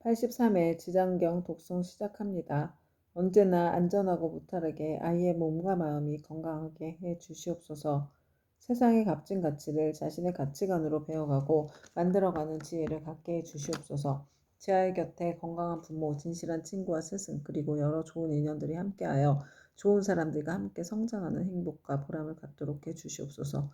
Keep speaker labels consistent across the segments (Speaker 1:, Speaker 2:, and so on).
Speaker 1: 83회 지장경 독송 시작합니다. 언제나 안전하고 무탈하게 아이의 몸과 마음이 건강하게 해 주시옵소서. 세상의 값진 가치를 자신의 가치관으로 배워가고 만들어가는 지혜를 갖게 해 주시옵소서. 제 아이 곁에 건강한 부모, 진실한 친구와 스승, 그리고 여러 좋은 인연들이 함께하여 좋은 사람들과 함께 성장하는 행복과 보람을 갖도록 해 주시옵소서.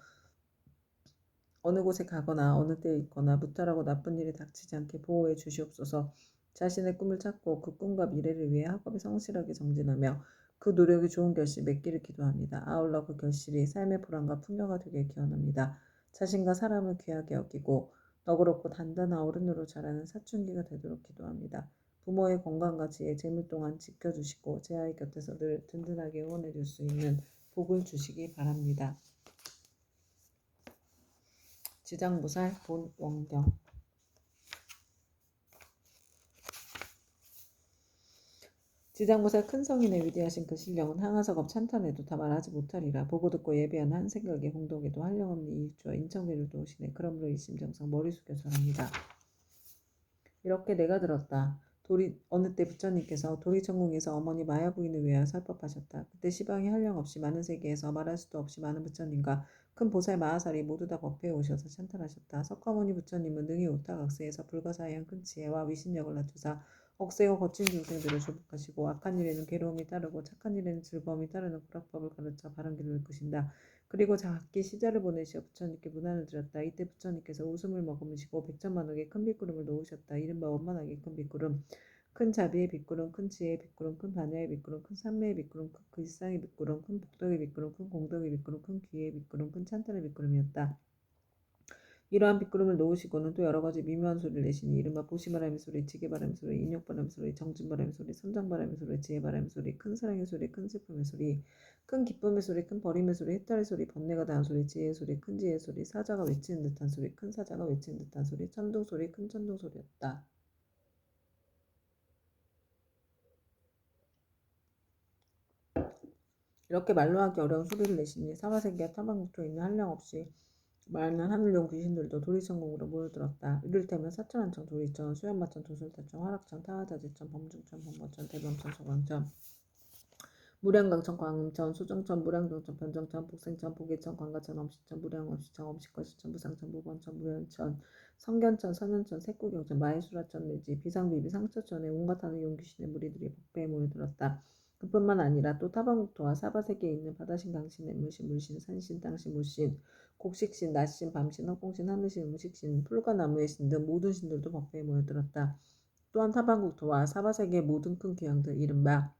Speaker 1: 어느 곳에 가거나 어느 때에 있거나 무탈하고 나쁜 일이 닥치지 않게 보호해 주시옵소서. 자신의 꿈을 찾고 그 꿈과 미래를 위해 학업에 성실하게 정진하며 그 노력이 좋은 결실 맺기를 기도합니다. 아울러 그 결실이 삶의 보람과 풍요가 되길 기원합니다. 자신과 사람을 귀하게 여기고 너그럽고 단단한 어른으로 자라는 사춘기가 되도록 기도합니다. 부모의 건강과 지혜, 재물 동안 지켜주시고 제 아이 곁에서 늘 든든하게 응원해 줄 수 있는 복을 주시기 바랍니다. 지장보살 본원경. 지장보살 큰 성인의 위대하신 그 신령은 항아석업 찬탄에도 다 말하지 못하리라. 보고 듣고 예배하는 한 생각에 공덕에도 한량없는 이익주와 인청비를 도우시네. 그러므로 일심정상 머리 숙여 절합니다. 이렇게 내가 들었다. 어느 때 부처님께서 도리천궁에서 어머니 마야 부인을 위하여 설법하셨다. 그때 시방이 한량없이 많은 세계에서 말할 수도 없이 많은 부처님과 큰 보살 마하살이 모두 다 법회에 오셔서 찬탄하셨다. 석가모니 부처님은 능히 오타각세에서 불가사의한 큰 지혜와 위신력을 갖추사 억세고 거친 중생들을 조복하시고 악한 일에는 괴로움이 따르고 착한 일에는 즐거움이 따르는 구락법을 가르쳐 바른 길을 이끄신다. 그리고 각기 시자를 보내시어 부처님께 문안을 드렸다. 이때 부처님께서 웃음을 머금으시고 백천만옥에 큰 빗구름을 놓으셨다. 이른바 원만하게 큰 빗구름, 큰 자비의 빗구름, 큰 지혜의 빗구름, 큰 반야의 빗구름, 큰 산매의 빗구름, 큰 일상의 빗구름, 큰 복덕의 빗구름, 큰 공덕의 빗구름, 큰 귀의 빗구름, 큰 찬탄의 빗구름이었다. 이러한 빗구름을 놓으시고는 또 여러가지 미묘한 소리를 내시니 이른바 보시바람의 소리, 지게바람의 소리, 인욕바람의 소리, 정진바람의 소리, 선장바람의 소리, 지혜바람의 소리, 큰 사랑의 소리, 큰 슬픔의 소리, 큰 기쁨의 소리, 큰 버림의 소리, 해탈의 소리, 번뇌가 다한 소리, 지혜의 소리, 큰 지혜의 소리, 사자가 외치는 듯한 소리, 큰 사자가 외치는 듯한 소리, 천둥 소리, 큰 천둥 소리였다. 이렇게 말로 하기 어려운 소리를 내시니 사바세계와 타방국토에 있는 한량없이 많은 하늘용 귀신들도 도리천국으로 모여들었다. 이를테면 사천안천, 도리천, 수연마천, 도술타천, 화락천, 타화자재천, 범중천, 범모천, 대범천, 소광천, 무량강천, 광음천, 수정천, 무량정천, 변정천, 복생천, 보계천, 광가천, 엄시천, 무량엄시천, 엄시과시천, 무상천, 무번천, 무현천, 성견천, 선현천, 색구경천, 마해수라천 내지 비상비비 상처천에 온갖 하는 용귀신의 무리들이 법회에 모여들었다. 그뿐만 아니라 또 타방국토와 사바세계에 있는 바다신, 강신, 물신, 물신, 산신, 땅신, 무신, 곡식신, 낮신, 밤신, 헛공신, 하늘신, 음식신, 풀과나무의 신 등 모든 신들도 법회에 모여들었다. 또한 타방국토와 사바세계의 모든 큰 귀향들, 이른바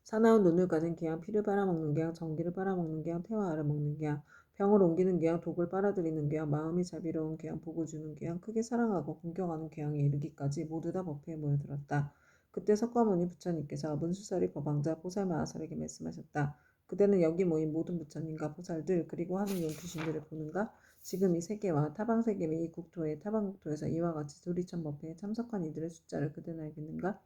Speaker 1: 사나운 눈을 가진 기양, 피를 빨아먹는 기양, 전기를 빨아먹는 기양, 태화알을 먹는 기양, 병을 옮기는 기양, 독을 빨아들이는 기양, 마음이 자비로운 기양, 복을 주는 기양, 크게 사랑하고 공경하는 기양에 이르기까지 모두 다 법회에 모여들었다. 그때 석가모니 부처님께서 문수사리 법왕자 보살마하살에게 말씀하셨다. 그대는 여기 모인 모든 부처님과 보살들 그리고 하늘 용귀신들을 보는가? 지금 이 세계와 타방세계 및 이 국토의 타방국토에서 이와 같이 도리천 법회에 참석한 이들의 숫자를 그대는 알겠는가?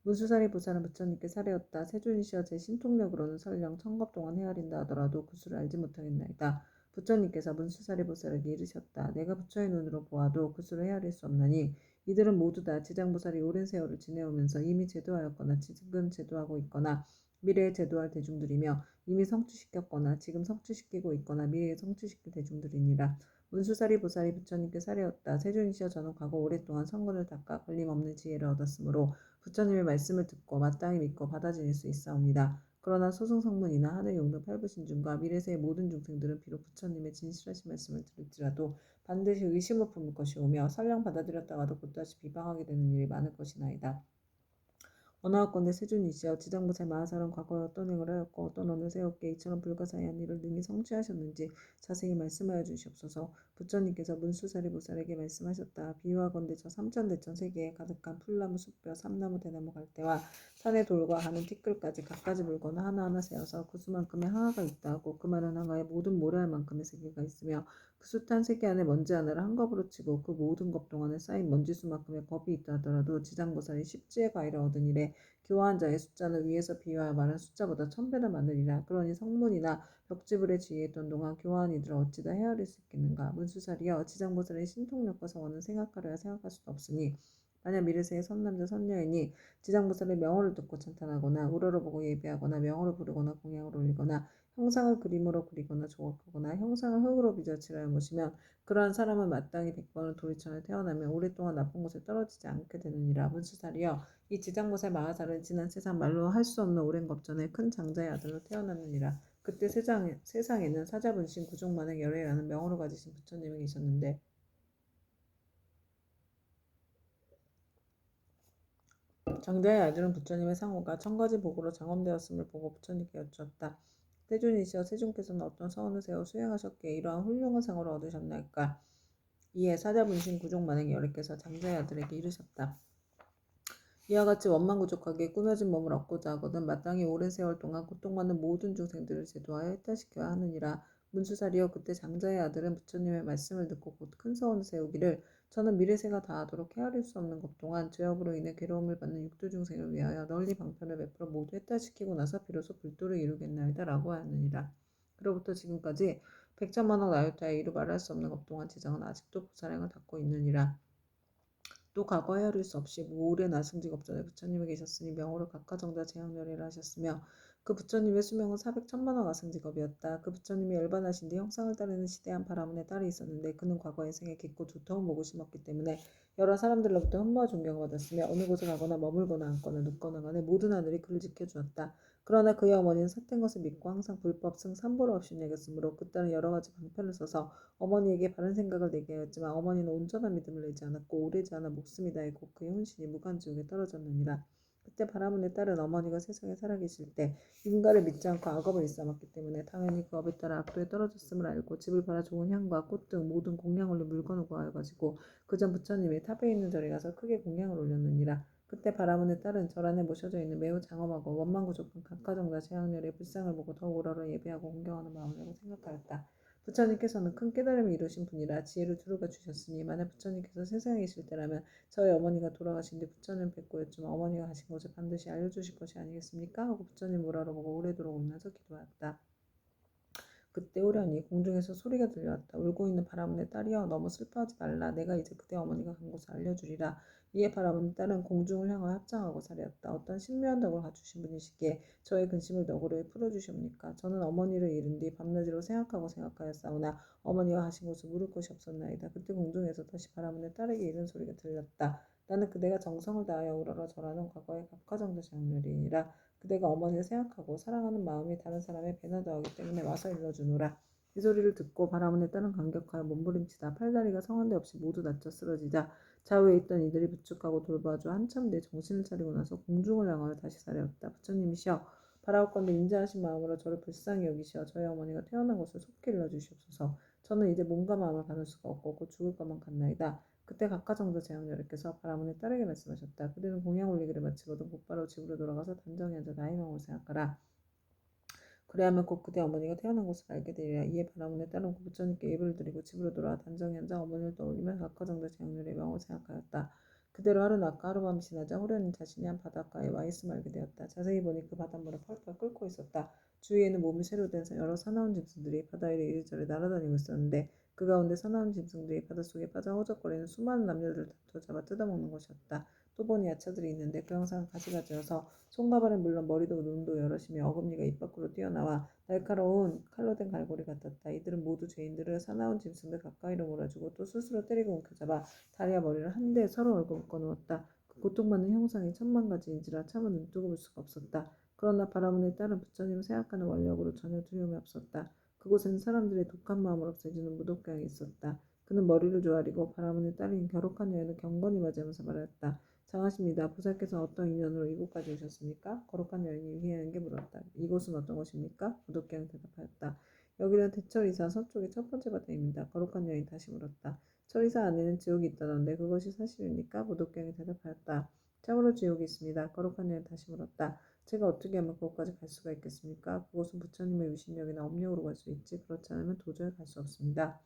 Speaker 1: 문수사리 보살은 부처님께 사례었다. 세존이시여 제 신통력으로는 설령 천겁 동안 헤아린다 하더라도 그 수를 알지 못하겠나이다. 부처님께서 문수사리 보살에게 이르셨다. 내가 부처의 눈으로 보아도 그 수를 헤아릴 수 없나니 이들은 모두 다 지장보살이 오랜 세월을 지내오면서 이미 제도하였거나 지금 제도하고 있거나 미래에 제도할 대중들이며 이미 성취시켰거나 지금 성취시키고 있거나 미래에 성취시킬 대중들이니라. 문수사리 보살이 부처님께 사례었다. 세존이시여 저는 과거 오랫동안 성근을 닦아 걸림없는 지혜를 얻었으므로 부처님의 말씀을 듣고 마땅히 믿고 받아들일 수 있사옵니다. 그러나 소승성문이나 하늘용도 팔부신중과 미래세의 모든 중생들은 비록 부처님의 진실하신 말씀을 들을지라도 반드시 의심을 품을 것이오며 설령 받아들였다가도 곧다시 비방하게 되는 일이 많을 것이나이다. 원하옵건대 세존이시여 지장보살 마하살은 과거에 어떤 행을 하였고 어떤 언을 세웠기에 이처럼 불가사의한 일을 능히 성취하셨는지 자세히 말씀하여 주시옵소서. 부처님께서 문수사리 보살에게 말씀하셨다. 비유하건대 저 삼천대천 세계에 가득한 풀나무, 숲뼈, 삼나무, 대나무, 갈대와 산의 돌과 하는 티끌까지 갖가지 물건을 하나하나 세어서 그 수만큼의 항아가 있다 하고 그 많은 항아에 모든 모래알 만큼의 세계가 있으며 그 숱한 세계 안에 먼지 하나를 한 겁으로 치고 그 모든 겁 동안에 쌓인 먼지수만큼의 겁이 있다 하더라도 지장보살이 십지의 과일을 얻은 이래 교화한 자의 숫자는 위에서 비유하여 말한 숫자보다 1000배나 많으리라. 그러니 성문이나 벽지불에 지휘했던 동안 교화한 이들을 어찌다 헤아릴 수 있겠는가. 문수살이여 지장보살의 신통력과 성원은 생각하려야 생각할 수도 없으니 만약 미르세의 선남자 선여인이 지장보살의 명호를 듣고 찬탄하거나 우러러보고 예배하거나 명호를 부르거나 공양을 올리거나 형상을 그림으로 그리거나 조각하거나 형상을 흙으로 빚어 칠하여 모시면 그러한 사람은 마땅히 100번을 도리천에 태어나면 오랫동안 나쁜 곳에 떨어지지 않게 되느니라. 문수살이여 이 지장보살 마하살은 지난 세상 말로 할 수 없는 오랜 겁전에 큰 장자의 아들로 태어났느니라. 그때 세상에는 사자분신 구족만행 열애라는 명호를 가지신 부처님이 계셨는데 장자의 아들은 부처님의 상호가 천가지 복으로 장엄되었음을 보고 부처님께 여쭈었다. 세존이시여 세존께서는 어떤 서원을 세워 수행하셨기에 이러한 훌륭한 상호를 얻으셨나이까. 이에 사자분신 구족만행 열애께서 장자의 아들에게 이르셨다. 이와 같이 원망구족하게 꾸며진 몸을 얻고자 하거든 마땅히 오랜 세월 동안 고통받는 모든 중생들을 제도하여 해탈시켜야 하느니라. 문수살이여 그때 장자의 아들은 부처님의 말씀을 듣고 곧 큰 서원을 세우기를 저는 미래세가 다하도록 헤아릴 수 없는 것 동안 죄업으로 인해 괴로움을 받는 육도 중생을 위하여 널리 방편을 베풀어 모두 해탈시키고 나서 비로소 불도를 이루겠나이다 라고 하느니라. 그로부터 지금까지 백천만억 나요타에 이루 말할 수 없는 것 동안 지장은 아직도 보살행을 닦고 있느니라. 또 과거 헤아릴 수 없이 오랜 아승직업전에 부처님이 계셨으니 명호를 각가정자 재앙열애를 하셨으며 그 부처님의 수명은 400천만억 아승직업이었다. 그 부처님이 열반하신 뒤 형상을 따르는 시대한 바라문의 딸이 있었는데 그는 과거의 생에 깊고 두터운 목을 심었기 때문에 여러 사람들로부터 흠모와 존경을 받았으며 어느 곳에 가거나 머물거나 앉거나 눕거나 간에 모든 하늘이 그를 지켜주었다. 그러나 그의 어머니는 삿된 것을 믿고 항상 불법 승 삼보를 없이 여겼으므로 그 딸은 여러 가지 방편을 써서 어머니에게 바른 생각을 내게 하였지만 어머니는 온전한 믿음을 내지 않았고 오래지 않아 목숨이 다했고 그의 혼신이 무간지옥에 떨어졌느니라. 그때 바라문의 딸은 어머니가 세상에 살아계실 때 인가를 믿지 않고 악업을 일삼았기 때문에 당연히 그 업에 따라 악도에 떨어졌음을 알고 집을 팔아 좋은 향과 꽃 등 모든 공양 올린 물건을 구하여가지고 그 전 부처님이 탑에 있는 절에 가서 크게 공양을 올렸느니라. 그때 바라문의 딸은 절 안에 모셔져 있는 매우 장엄하고 원망구족한 각가정자 재앙렬의 불상을 보고 더욱 우러러 예배하고 공경하는 마음을 내고 생각하였다. 부처님께서는 큰 깨달음을 이루신 분이라 지혜를 두루가 주셨으니 만약 부처님께서 세상에 계실 때라면 저희 어머니가 돌아가신 뒤 부처님 뵙고 였지만 어머니가 가신 곳을 반드시 알려주실 것이 아니겠습니까? 하고 부처님 우러러보고 오래도록 울면서 기도하였다. 그때 우연히 공중에서 소리가 들려왔다. 울고 있는 바라문의 딸이여 너무 슬퍼하지 말라. 내가 이제 그대 어머니가 간 곳을 알려주리라. 이에 바라문의 딸은 공중을 향하여 합장하고 사려었다. 어떤 신묘한 덕을 갖추신 분이시기에 저의 근심을 너그러이 풀어주시옵니까? 저는 어머니를 잃은 뒤 밤낮으로 생각하였사오나 어머니가 가신 곳을 물을 곳이 없었나이다. 그때 공중에서 다시 바라문의 딸에게 이런 소리가 들렸다. 나는 그대가 정성을 다하여 우러러 절하는 과거의 각화정도 장렬이니라. 그대가 어머니를 생각하고 사랑하는 마음이 다른 사람의 배나 더하기 때문에 와서 일러주노라. 이 소리를 듣고 바라문의 딸은 감격하여 몸부림치다 팔다리가 성한데 없이 모두 다쳐 쓰러지자 좌우에 있던 이들이 부축하고 돌봐줘 한참 뒤에 정신을 차리고 나서 공중을 향하여 다시 사려왔다. 부처님이시여 바라옵건대 인자하신 마음으로 저를 불쌍히 여기시어 저희 어머니가 태어난 곳을 속히 일러주시옵소서. 저는 이제 몸과 마음을 가눌 수가 없고 곧 죽을 것만 같나이다. 그때 각가정도 재앙녀르께서 바라문의 딸에게 말씀하셨다. 그대는 공양 올리기를 마치거든 곧바로 집으로 돌아가서 단정히 앉아 나의 마음을 생각하라. 그래야만 곧 그대 어머니가 태어난 곳을 알게 되리라. 이에 바라문의 딸은 곧 부처님께 예불을 드리고 집으로 돌아와 단정히 앉아 어머니를 떠올리며 각가정도 재앙녀르의 명을 생각하였다. 그대로 하루낮과 하룻밤이 지나자 호련히 자신이 한 바닷가에 와 있음을 알게 되었다. 자세히 보니 그 바닷물은 펄펄 끓고 있었다. 주위에는 몸이 새로 된 여러 사나운 짐승들이 바다 위를 이리저리 날아다니고 있었는데 그 가운데 사나운 짐승들이 바닷속에 빠져 허적거리는 수많은 남녀들을 다투어잡아 뜯어먹는 것이었다. 또 보니 야차들이 있는데 그 형상은 가지가지여서 손과 발은 물론 머리도 눈도 여럿이며 어금니가 입 밖으로 뛰어나와 날카로운 칼로 된 갈고리 같았다. 이들은 모두 죄인들을 사나운 짐승들 가까이로 몰아주고 또 스스로 때리고 움켜잡아 다리와 머리를 한데 서로 얼굴 묶어놓았다. 그 고통받는 형상이 천만 가지인지라 차마 눈뜨고 볼 수가 없었다. 그러나 바라문의 딸은 부처님을 생각하는 원력으로 전혀 두려움이 없었다. 그곳에는 사람들의 독한 마음을 없애주는 무독경이 있었다. 그는 머리를 조아리고 바라문의 딸인 겨록한 여인을 경건히 맞이하면서 말했다. 장하십니다. 보살께서는 어떤 인연으로 이곳까지 오셨습니까? 거룩한 여인이 위에게 물었다. 이곳은 어떤 곳입니까? 무독경이 대답하였다. 여기는 대철이사 서쪽의 첫 번째 바다입니다. 거룩한 여인 다시 물었다. 철이사 안에는 지옥이 있다던데 그것이 사실입니까? 무독경이 대답하였다. 참으로 지옥이 있습니다. 거룩한 여인 다시 물었다. 제가 어떻게 하면 그곳까지 갈 수가 있겠습니까? 그곳은 부처님의 위신력이나 업력으로 갈 수 있지 그렇지 않으면 도저히 갈 수 없습니다.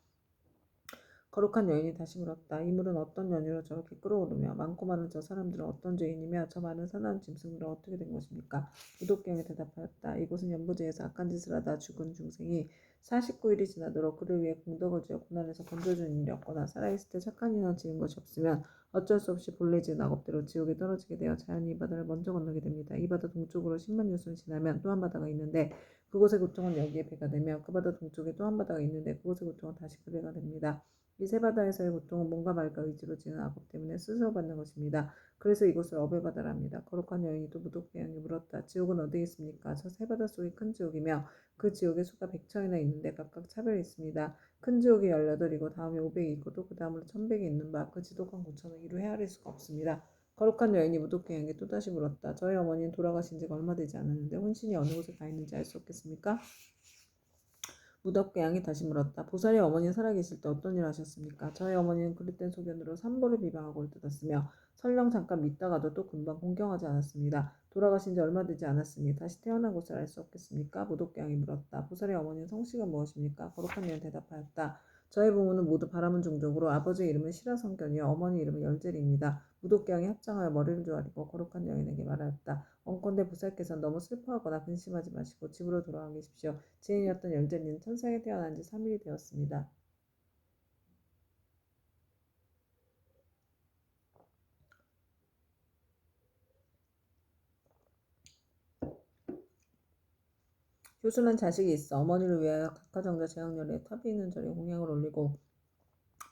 Speaker 1: 거룩한 여인이 다시 물었다. 이 물은 어떤 연유로 저렇게 끓어오르며 많고 많은 저 사람들은 어떤 죄인이며 저 많은 사나운 짐승들은 어떻게 된 것입니까? 무독경이 대답하였다. 이곳은 연부제에서 악한 짓을 하다 죽은 중생이 49일이 지나도록 그를 위해 공덕을 지어 고난에서 건져주는 일이 없거나 살아있을 때 착한 인을 지은 것이 없으면 어쩔 수 없이 본래 지은 악업대로 지옥에 떨어지게 되어 자연히 이 바다를 먼저 건너게 됩니다. 이 바다 동쪽으로 10만 유순 지나면 또 한 바다가 있는데 그곳의 고통은 여기에 배가 되며 그 바다 동쪽에 또 한 바다가 있는데 그곳의 고통은 다시 그 배가 됩니다. 이 세 바다에서의 고통은 몸과 말과 의지로 지은 악업 때문에 스스로 받는 것입니다. 그래서 이곳을 업의 바다라 합니다. 거룩한 여인이 또 무독대왕에게 물었다. 지옥은 어디에 있습니까? 저 세 바다 속이 큰 지옥이며 그 지옥의 수가 100천이나 있는데 각각 차별이 있습니다. 큰 지옥이 18이고 다음에 500이 있고 또 그 다음으로 1100이 있는 바 그 지독한 고초는 이루 헤아릴 수가 없습니다. 거룩한 여인이 무독왕에게 또다시 물었다. 저희 어머니는 돌아가신 지가 얼마 되지 않았는데 혼신이 어느 곳에 가 있는지 알 수 없겠습니까? 무덕괴양이 다시 물었다. 보살이 어머니 살아계실 때 어떤 일 하셨습니까? 저희 어머니는 그릇된 소견으로 산보를 비방하고 뜯었으며 설령 잠깐 믿다가도 또 금방 공경하지 않았습니다. 돌아가신 지 얼마 되지 않았으니 다시 태어난 곳을 알 수 없겠습니까? 무덕괴양이 물었다. 보살의 어머니는 성씨가 무엇입니까? 거룩한 여인 대답하였다. 저희 부모는 모두 바라문 종족으로 아버지의 이름은 시라성견이요 어머니 이름은 열젤입니다. 무독갱이 합장하여 머리를 조아리고 거룩한 여인에게 말하였다. 원컨대 보살께서는 너무 슬퍼하거나 근심하지 마시고 집으로 돌아가 계십시오. 지인이었던 열젤리는 천상에 태어난 지 3일이 되었습니다. 효수는 자식이 있어 어머니를 위하여 각하정자 제왕열에 탑이 있는 절에 공양을 올리고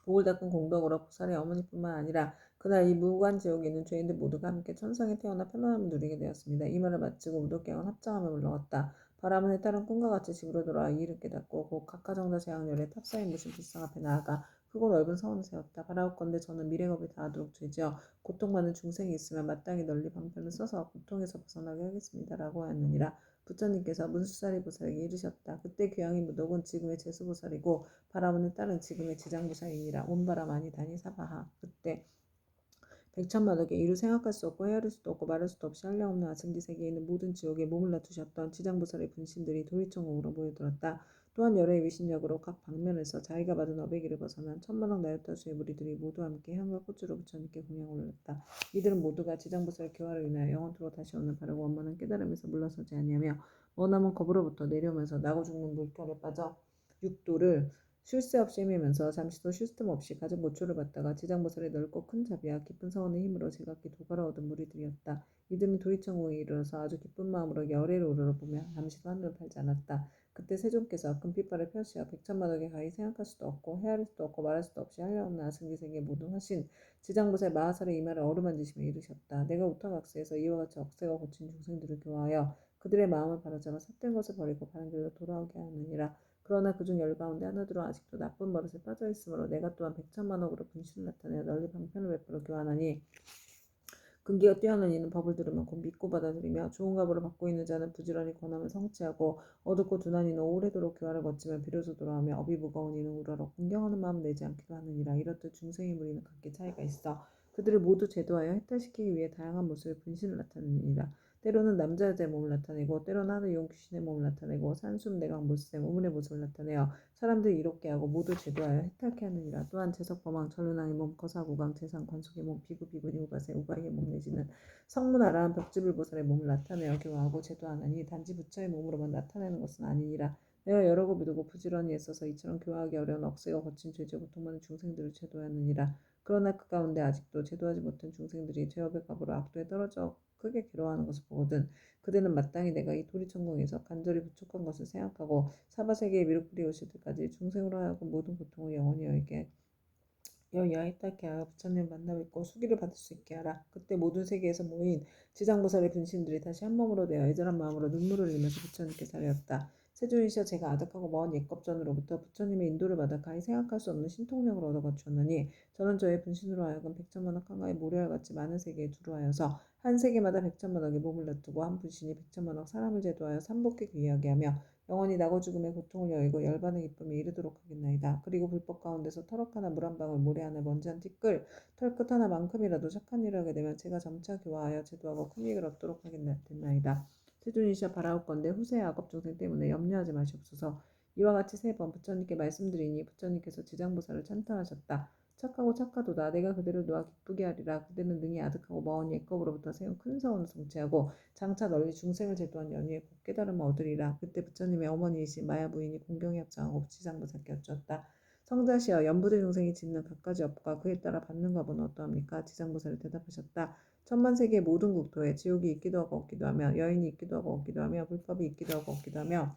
Speaker 1: 복을 닦은 공덕으로 보살의 어머니뿐만 아니라 그날 이 무관 지옥에 있는 죄인들 모두가 함께 천상에 태어나 편안함을 누리게 되었습니다. 이 말을 마치고 무도경은 합장하며 물러갔다. 바람은 따른 꿈과 같이 집으로 돌아와 이 일을 깨닫고 곧 각하정자 제왕열에 탑사인 무신 불상 앞에 나아가 크고 넓은 서원을 세웠다. 바라옵건대 저는 미래겁이 다하도록 죄지어 고통받는 중생이 있으면 마땅히 널리 방편을 써서 고통에서 벗어나게 하겠습니다. 라고 하였느니라. 부처님께서 문수사리 보살에게 이르셨다. 그때 귀양이 무독은 지금의 제수보살이고 바라문의 딸은 지금의 지장보살이니라. 온바람 아니다니 사바하. 그때 백천만억에 이루 생각할 수 없고 헤아릴 수도 없고 말할 수도 없이 한량없는 아승기 세계에 있는 모든 지옥에 몸을 놔두셨던 지장보살의 분신들이 도리천국으로 모여들었다. 또한 여러 위신력으로 각 방면에서 자기가 받은 어배기를 벗어난 천만억 나요타수의 무리들이 모두 함께 향과 꽃주로 부처님께 공양을 올렸다. 이들은 모두가 지장보살의 교화를 인하여 영원토록 다시 오는 바라고 원만한 깨달음에서 물러서지 아니하며 머나먼 겁으로부터 내려오면서 나고 죽는 물결에 빠져 육도를 쉴 새 없이 헤매면서 잠시도 쉴 틈 없이 가진 모초를 받다가 지장보살의 넓고 큰 자비와 깊은 성원의 힘으로 제각기 도가라 얻은 무리들이었다. 이들은 도리천국에 이르러서 아주 기쁜 마음으로 열애를 우러러보며 잠시도 한눈을 팔지 않았다. 그때 세존께서 금빛발을 펴시어 백천만억에 가히 생각할 수도 없고 헤아릴 수도 없고 말할 수도 없이 한량없는 아승기세계의 모든 화신 지장보살 마하살의 이마를 어루만지시며 이르셨다. 내가 우타각스에서 이와 같이 억세가 고친 중생들을 교화하여 그들의 마음을 바로잡아 삿된 것을 버리고 바른 길로 돌아오게 하느니라. 그러나 그중 열 가운데 하나들은 아직도 나쁜 버릇에 빠져있으므로 내가 또한 백천만억으로 분신을 나타내어 널리 방편을 베풀어 교환하니 근기가 뛰어난 이는 법을 들으면 곧 믿고 받아들이며 좋은 값으로 받고 있는 자는 부지런히 권함을 성취하고 어둡고 둔한 이는 오래도록 교화를 거치며 비로소 돌아오며 업이 무거운 이는 우러러 공경하는 마음 내지 않기도 하느니라. 이렇듯 중생의 무리는 각기 차이가 있어 그들을 모두 제도하여 해탈시키기 위해 다양한 모습의 분신을 나타내느니라. 때로는 남자 여자의 몸을 나타내고 때로는 하늘 용 귀신의 몸을 나타내고 산숨 내강 못샘 우문의 모습을 나타내어 사람들을 이롭게 하고 모두 제도하여 해탈케 하느니라. 또한 재석 범왕 전륜왕의 몸 거사구강 재상 관속의 몸 비구 비구니 우바세 우가의 몸 내지는 성문아라한 벽지불보살의 몸을 나타내어 교화하고 제도하나니 단지 부처의 몸으로만 나타내는 것은 아니니라. 내가 여러 고 믿고 부지런히 애써서 이처럼 교화하기 어려운 억세가 거친 죄지어 고통받는 중생들을 제도하느니라. 그러나 그 가운데 아직도 제도하지 못한 중생들이 죄업의 값으로 악도에 떨어져 크게 괴로워하는 것을 보거든 그들은 마땅히 내가 이 도리천국에서 간절히 부족한 것을 생각하고 사바세계에 미륵불이 오실 때까지 중생으로 하여금 모든 고통을 영원히 여야 해탈케 하여 부처님을 만나 뵙고 수기를 받을 수 있게 하라. 그때 모든 세계에서 모인 지장보살의 분신들이 다시 한 몸으로 되어 애절한 마음으로 눈물을 흘리면서 부처님께 사려었다. 세존이시여 제가 아득하고 먼 옛겁전으로부터 부처님의 인도를 받아 가히 생각할 수 없는 신통력을 얻어 갖추었느니 저는 저의 분신으로 하여금 백천만억 한가의 모래알같이 많은 세계에 두루하여서 한 세계마다 백천만억의 몸을 놔두고 한 분신이 백천만억 사람을 제도하여 삼복해 귀하게 하며 영원히 나고 죽음의 고통을 여의고 열반의 기쁨에 이르도록 하겠나이다. 그리고 불법 가운데서 터럭 하나 물 한 방울 모래 하나 먼지 한 티끌 털끝 하나만큼이라도 착한 일을 하게 되면 제가 점차 교화하여 제도하고 큰 이익을 얻도록 하겠나이다. 세존이시여 바라옵건대 후세의 악업 중생 때문에 염려하지 마시옵소서. 이와 같이 세 번 부처님께 말씀드리니 부처님께서 지장보살을 찬탄하셨다. 착하고 착하도다. 내가 그대를 놓아 기쁘게 하리라. 그대는 능히 아득하고 먼 옛겁으로부터 세운 큰 사원을 성취하고 장차 널리 중생을 제도한 연후에 곧 깨달음을 얻으리라. 그때 부처님의 어머니이신 마야 부인이 공경에 합장하고 지장보살께 여쭈었다. 성자시여 연부대 중생이 짓는 갖가지 업과 그에 따라 받는 값은 어떠합니까? 지장보살이 대답하셨다. 천만세계의 모든 국토에 지옥이 있기도 하고 없기도 하며 여인이 있기도 하고 없기도 하며 불법이 있기도 하고 없기도 하며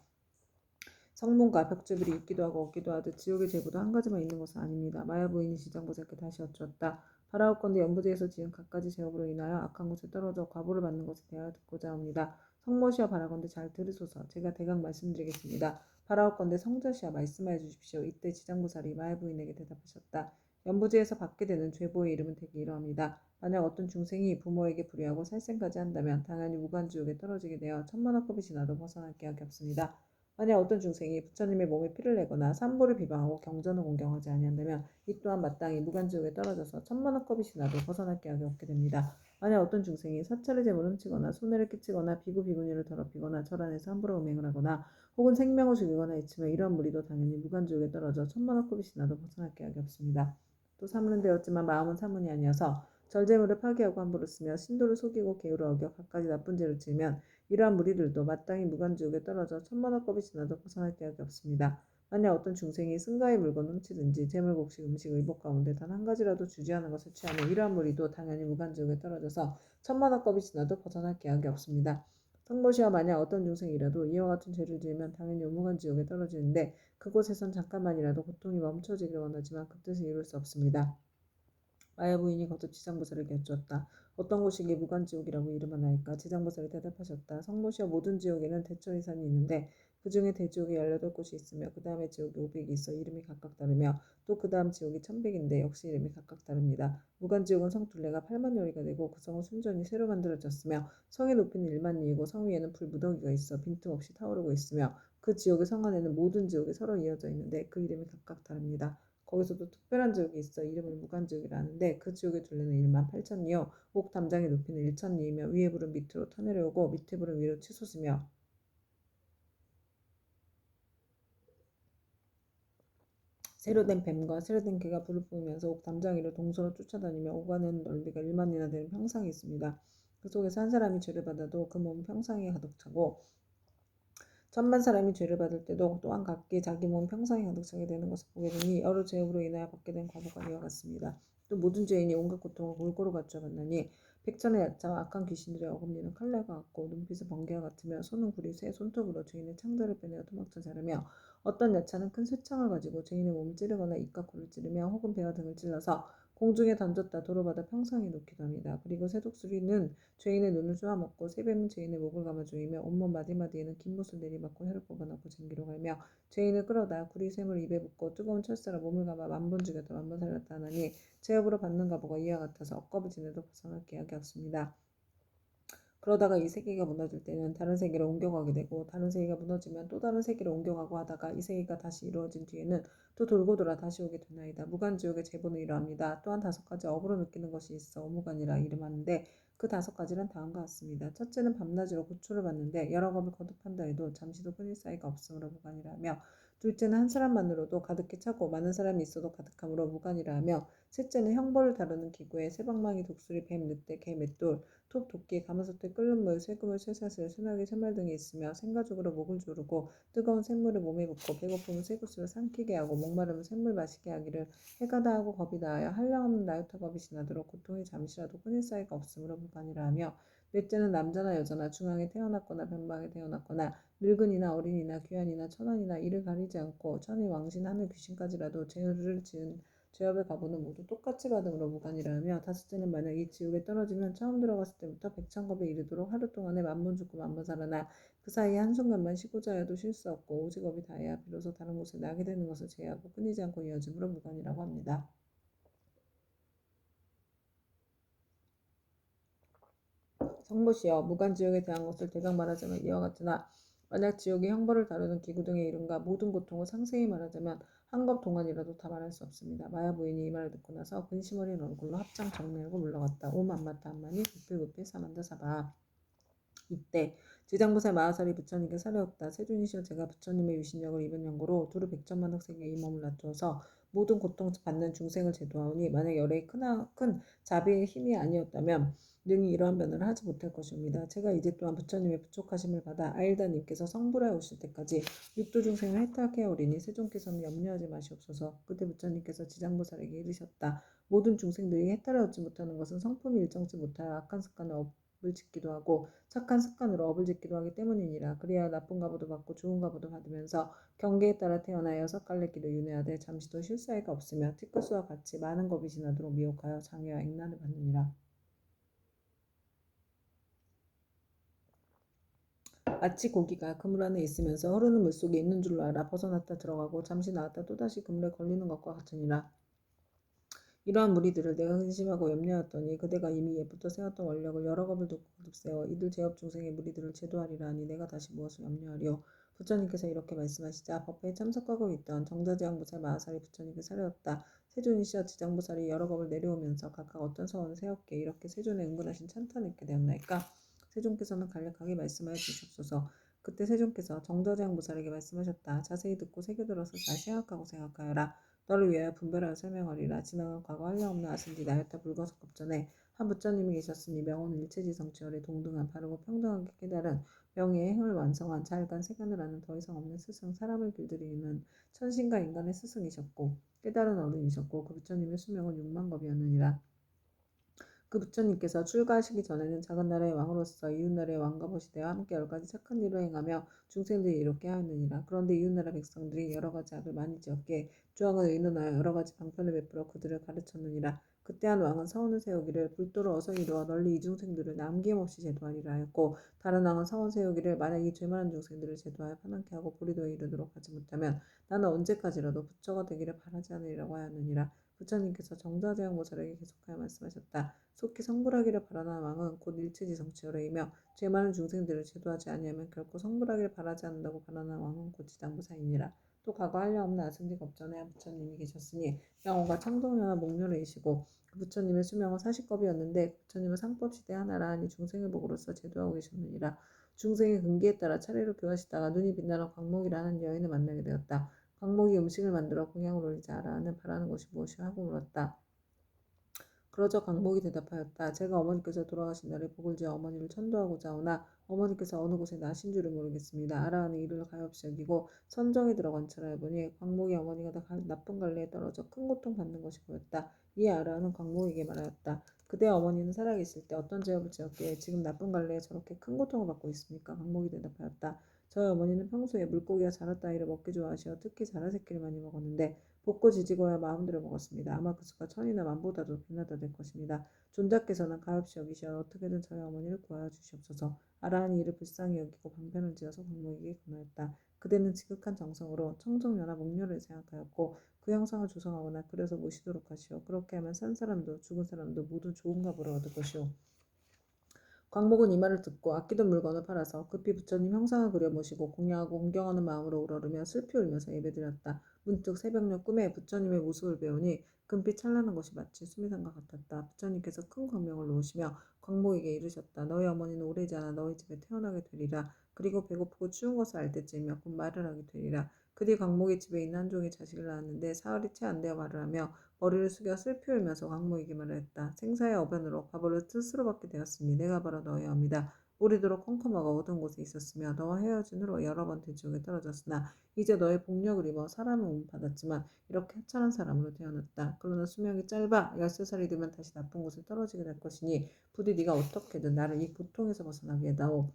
Speaker 1: 성문과 벽지들이 있기도 하고 없기도 하듯 지옥의 제보도 한 가지만 있는 것은 아닙니다. 마야 부인이 지장보살께 다시 여쭈었다. 바라옵건대 연부대에서 지은 갖가지 제업으로 인하여 악한 곳에 떨어져 과보를 받는 것에 대하여 듣고자 합니다. 성모시여 바라건대 잘 들으소서. 제가 대강 말씀드리겠습니다. 바라옵건대 성자시여 말씀하여 주십시오. 이때 지장보살이 마야 부인에게 대답하셨다. 연부지에서 받게 되는 죄보의 이름은 되게 이러합니다. 만약 어떤 중생이 부모에게 불의하고 살생까지 한다면 당연히 무간지옥에 떨어지게 되어 천만억급이 지나도 벗어날 계약이 없습니다. 만약 어떤 중생이 부처님의 몸에 피를 내거나 삼보를 비방하고 경전을 공경하지 아니한다면 이 또한 마땅히 무간지옥에 떨어져서 천만억급이 지나도 벗어날 계약이 없게 됩니다. 만약 어떤 중생이 사찰의 재물을 훔치거나 손해를 끼치거나 비구 비구니를 더럽히거나 절안에서 함부로 음행을 하거나 혹은 생명을 죽이거나 해치며 이러한 무리도 당연히 무간지옥에 떨어져 천만억급이 지나도 벗어날 계약이 없습니다. 또 사문은 되었지만 마음은 사문이 아니어서 절재물을 파괴하고 함부로 쓰며 신도를 속이고 계율을 어겨 갖가지 나쁜 죄를 지으면 이러한 무리들도 마땅히 무간지옥에 떨어져 천만억급이 지나도 벗어날 계약이 없습니다. 만약 어떤 중생이 승가의 물건을 훔치든지 재물곡식 음식 의복 가운데 단 한 가지라도 주지하는 것을 취하면 이러한 무리도 당연히 무간지옥에 떨어져서 천만억급이 지나도 벗어날 계약이 없습니다. 성모시와 만약 어떤 중생이라도 이와 같은 죄를 지으면 당연히 무간지옥에 떨어지는데 그곳에선 잠깐만이라도 고통이 멈춰지기를 원하지만 그 뜻을 이룰 수 없습니다. 마야 부인이 거듭 지장보살에게 여쭈었다. 어떤 곳이 이게 무간지옥이라고 이름하나이까? 지장보살이 대답하셨다. 성모시와 모든 지옥에는 대천이산이 있는데 그 중에 대지옥에 18곳이 있으며 그 다음에 지옥이 500이 있어 이름이 각각 다르며 또 그 다음 지옥이 1100인데 역시 이름이 각각 다릅니다. 무간지옥은 성 둘레가 8만 요리가 되고 그 성은 순전히 새로 만들어졌으며 성의 높이는 1만 리이고 성 위에는 불무더기가 있어 빈틈없이 타오르고 있으며 그 지옥의 성 안에는 모든 지옥이 서로 이어져 있는데 그 이름이 각각 다릅니다. 거기서도 특별한 지옥이 있어 이름을 무간지옥이라 하는데 그 지옥의 둘레는 1만 8천리요 옥 담장의 높이는 1천리이며 위에 불은 밑으로 터내려오고 밑에 불은 위로 치솟으며 새로 된 뱀과 새로 된 개가 불을 뿜으면서 옥 담장 위로 동서로 쫓아다니며 오가는 넓이가 1만이나 되는 평상이 있습니다. 그 속에서 한 사람이 죄를 받아도 그 몸은 평상에 가득 차고 천만 사람이 죄를 받을 때도 또한 각기 자기 몸 평상에 가득 차게 되는 것을 보게 되니 여러 죄업으로 인하여 받게 된 과보가 이와 같습니다. 또 모든 죄인이 온갖 고통을 골고루 갖춰 만나니 백천의 야차와 악한 귀신들의 어금니는 칼날과 같고 눈빛은 번개와 같으며 손은 구리 새 손톱으로 죄인의 창자를 빼내어 토막쳐 자르며 어떤 야차는 큰 쇠창을 가지고 죄인의 몸을 찌르거나 입과 코를 찌르며 혹은 배와 등을 찔러서 공중에 던졌다 도로받아 평상에 놓기도 합니다. 그리고 새독수리는 죄인의 눈을 쪼아먹고 새뱀은 죄인의 목을 감아 조이며 온몸 마디마디에는 긴 못을 내리맞고 혀를 뽑아넣고 쟁기로 갈며 죄인을 끌어다 구리샘을 입에 붓고 뜨거운 철사로 몸을 감아 만번 죽였다 만번 살렸다 하나니 제업으로 받는 가보가 이와 같아서 억겁을 지내도 벗어날 계약이 없습니다. 그러다가 이 세계가 무너질 때는 다른 세계로 옮겨가게 되고 다른 세계가 무너지면 또 다른 세계로 옮겨가고 하다가 이 세계가 다시 이루어진 뒤에는 또 돌고 돌아 다시 오게 되나이다. 무간지옥의 제보는 이러합니다. 또한 5가지 업으로 느끼는 것이 있어 오무간이라 이름하는데 그 5가지는 다음과 같습니다. 첫째는 밤낮으로 고초를 받는데 여러 겁을 거듭한다 해도 잠시도 끊일 사이가 없으므로 무간이라 하며 둘째는 한 사람만으로도 가득히 차고 많은 사람이 있어도 가득함으로 무간이라 하며 셋째는 형벌을 다루는 기구에 새방망이 독수리 뱀 늑대 개 맷돌 톱, 도끼, 가마솥에 끓는 물, 쇠그물, 쇠사슬, 소나기, 쇠말 등이 있으며 생가죽으로 목을 조르고 뜨거운 샘물을 몸에 붓고 배고프면 쇠국수를 삼키게 하고 목마르면 샘물 마시게 하기를 해가 다하고 겁이 다하여 한량없는 나유타 겁이 지나도록 고통이 잠시라도 끊일 사이가 없으므로 무간이라 하며 넷째는 남자나 여자나 중앙에 태어났거나 변방에 태어났거나 늙은이나 어린이나 귀한이나 천한이나 이를 가리지 않고 천의 왕신 하늘 귀신까지라도 죄를 지은 죄업의 가보는 모두 똑같이 받음으로 무관이라 하며 다섯째는 만약 이 지옥에 떨어지면 처음 들어갔을 때부터 백천겁에 이르도록 하루 동안에 만번 죽고 만번 살아나 그 사이에 한순간만 쉬고자 해도 쉴 수 없고 오직 업이 다해야 비로소 다른 곳에 나게 되는 것을 제외하고 끊이지 않고 이어짐으로 무관이라고 합니다. 성모시여 무간지옥에 대한 것을 대강 말하자면 이와 같으나 만약 지옥의 형벌을 다루는 기구 등의 이름과 모든 고통을 상세히 말하자면 한 것 동안이라도 다 말할 수 없습니다. 마야 부인이 이 말을 듣고 나서 근심 어린 얼굴로 합장 정리하고 물러갔다. 옴 안마타 안마니 구필구필 사만다 사바. 이때 지장보살 마하살이 부처님께 사려없다. 세존이시여 제가 부처님의 유신력을 입은 연고로 두루 백천만억 세계에 이 몸을 놔두어서 모든 고통받는 중생을 제도하오니 만약 열의 큰 자비의 힘이 아니었다면 능히 이러한 변화를 하지 못할 것입니다. 제가 이제 또한 부처님의 부촉하심을 받아 아일다님께서 성불하에 오실 때까지 육도 중생을 해탈케 하오리니 세존께서는 염려하지 마시옵소서. 그때 부처님께서 지장보살에게 이르셨다. 모든 중생들이 해탈을 얻지 못하는 것은 성품이 일정치 못하여 악한 습관을 업을 짓기도 하고 착한 습관으로 업을 짓기도 하기 때문이니라. 그리하여 나쁜 가보도 받고 좋은 가보도 받으면서 경계에 따라 태어나 여섯 갈래길을 윤회하되 잠시도 쉴 사이가 없으며 티끌수와 같이 많은 겁이 지나도록 미혹하여 장애와 액난을 받느니라. 마치 고기가 그물 안에 있으면서 흐르는 물속에 있는 줄로 알아 벗어났다 들어가고 잠시 나왔다 또다시 그물에 걸리는 것과 같으니라. 이러한 무리들을 내가 근심하고 염려하였더니 그대가 이미 예부터 세웠던 원력을 여러 겁을 두고 거듭세워 이들 제업 중생의 무리들을 제도하리라 하니 내가 다시 무엇을 염려하리요. 부처님께서 이렇게 말씀하시자 법회에 참석하고 있던 정자지향보살 마하살이 부처님께 사려왔다. 세존이시여 지장보살이 여러 겁을 내려오면서 각각 어떤 서원을 세웠기에 이렇게 세존의 은근하신 찬탄을 입게 되었나이까. 세존께서는 간략하게 말씀하여 주시옵소서. 그때 세존께서 정자지향보살에게 말씀하셨다. 자세히 듣고 새겨들어서 잘 생각하여라. 너를 위하여 분별하여 설명하리라. 지나간 과거 한량없는 아신디 나였다 불거섭급 전에 한 부처님이 계셨으니 명호는 일체지성치열의 동등한 바르고 평등하게 깨달은 명예의 행을 완성한 잘간 세간을 아는 더 이상 없는 스승 사람을 길들이는 천신과 인간의 스승이셨고 깨달은 어른이셨고 그 부처님의 수명은 6만겁이었느니라. 그 부처님께서 출가하시기 전에는 작은 나라의 왕으로서 이웃나라의 왕과 보시되와 함께 열가지 착한 일을 행하며 중생들이 이롭게 하였느니라. 그런데 이웃나라 백성들이 여러가지 악을 많이 지었기에 주왕은 의논하여 여러가지 방편을 베풀어 그들을 가르쳤느니라. 그때 한 왕은 서원을 세우기를 불도를 어서 이루어 널리 이 중생들을 남김없이 제도하리라 하였고 다른 왕은 서원 세우기를 만약 이 죄 많은 중생들을 제도하여 편안케 하고 보리도에 이르도록 하지 못하면 나는 언제까지라도 부처가 되기를 바라지 않으리라고 하였느니라. 부처님께서 정자제왕보살에게 계속하여 말씀하셨다. 속히 성불하기를 바라는 왕은 곧 일체지성치열이며 죄 많은 중생들을 제도하지 아니하면 결코 성불하기를 바라지 않는다고 바라는 왕은 곧 지장보살이니라. 또 과거 한량없는 아승지 겁전에 한 부처님이 계셨으니 명호가 청동녀나 목녀이시고 그 부처님의 수명은 40겁이었는데 그 부처님은 상법시대 하나라 하니 중생의 복으로서 제도하고 계셨느니라. 중생의 근기에 따라 차례로 교하시다가 눈이 빛나는 광목이라는 여인을 만나게 되었다. 광목이 음식을 만들어 공양을 올리자 하라는 바라는 것이 무엇이오 하고 물었다. 그러자 광목이 대답하였다. 제가 어머니께서 돌아가신 날에 복을 지어 어머니를 천도하고자 하오나 어머니께서 어느 곳에 나신 줄을 모르겠습니다. 아라하는 이를 가엾이 여기고 선정에 들어 관찰하여 보니 광목이 어머니가 나쁜 관리에 떨어져 큰 고통받는 것이 보였다. 이에 아라하는 광목에게 말하였다. 그대 어머니는 살아계실 때 어떤 죄업을 지었기에 지금 나쁜 관리에 저렇게 큰 고통을 받고 있습니까? 광목이 대답하였다. 저희 어머니는 평소에 물고기와 자라 따위를 먹기 좋아하시어 특히 자라새끼를 많이 먹었는데 볶고 지지고야 마음대로 먹었습니다. 아마 그 수가 천이나 만보다도 빛나다 될 것입니다. 존자께서는 가엾이 여기시어 어떻게든 저희 어머니를 구하여 주시옵소서. 아라한이 이를 불쌍히 여기고 방편을 지어서 광목에게 권하였다. 그대는 지극한 정성으로 청정녀나 목녀를 생각하였고 그 형상을 조성하거나 그려서 모시도록 하시오. 그렇게 하면 산 사람도 죽은 사람도 모두 좋은 값을 얻을 것이오. 광목은 이 말을 듣고 아끼던 물건을 팔아서 급히 부처님 형상을 그려 모시고 공양하고 공경하는 마음으로 우러르며 슬피 울면서 예배드렸다. 문득 새벽녘 꿈에 부처님의 모습을 배우니 금빛 찬란한 것이 마치 수미산과 같았다. 부처님께서 큰 광명을 놓으시며 광목에게 이르셨다. 너희 어머니는 오래지 않아 너희 집에 태어나게 되리라. 그리고 배고프고 추운 것을 알 때쯤이면 곧 말을 하게 되리라. 그 뒤 광목의 집에 있는 한 종이 자식을 낳았는데 사흘이 채 안 되어 말을 하며 머리를 숙여 슬피 울면서 광목에게 말하였다. 생사의 어변으로 과보를 스스로 받게 되었으니 내가 바로 너의 어미다. 오래도록 컴컴하고 어두운 곳에 있었으며 너와 헤어진 후로 여러 번 대지옥에 떨어졌으나 이제 너의 복력을 입어 사람의 몸을 받았지만 이렇게 하찮은 사람으로 태어났다. 그러나 수명이 짧아 13살이 되면 다시 나쁜 곳에 떨어지게 될 것이니 부디 네가 어떻게든 나를 이 고통에서 벗어나게 해다오.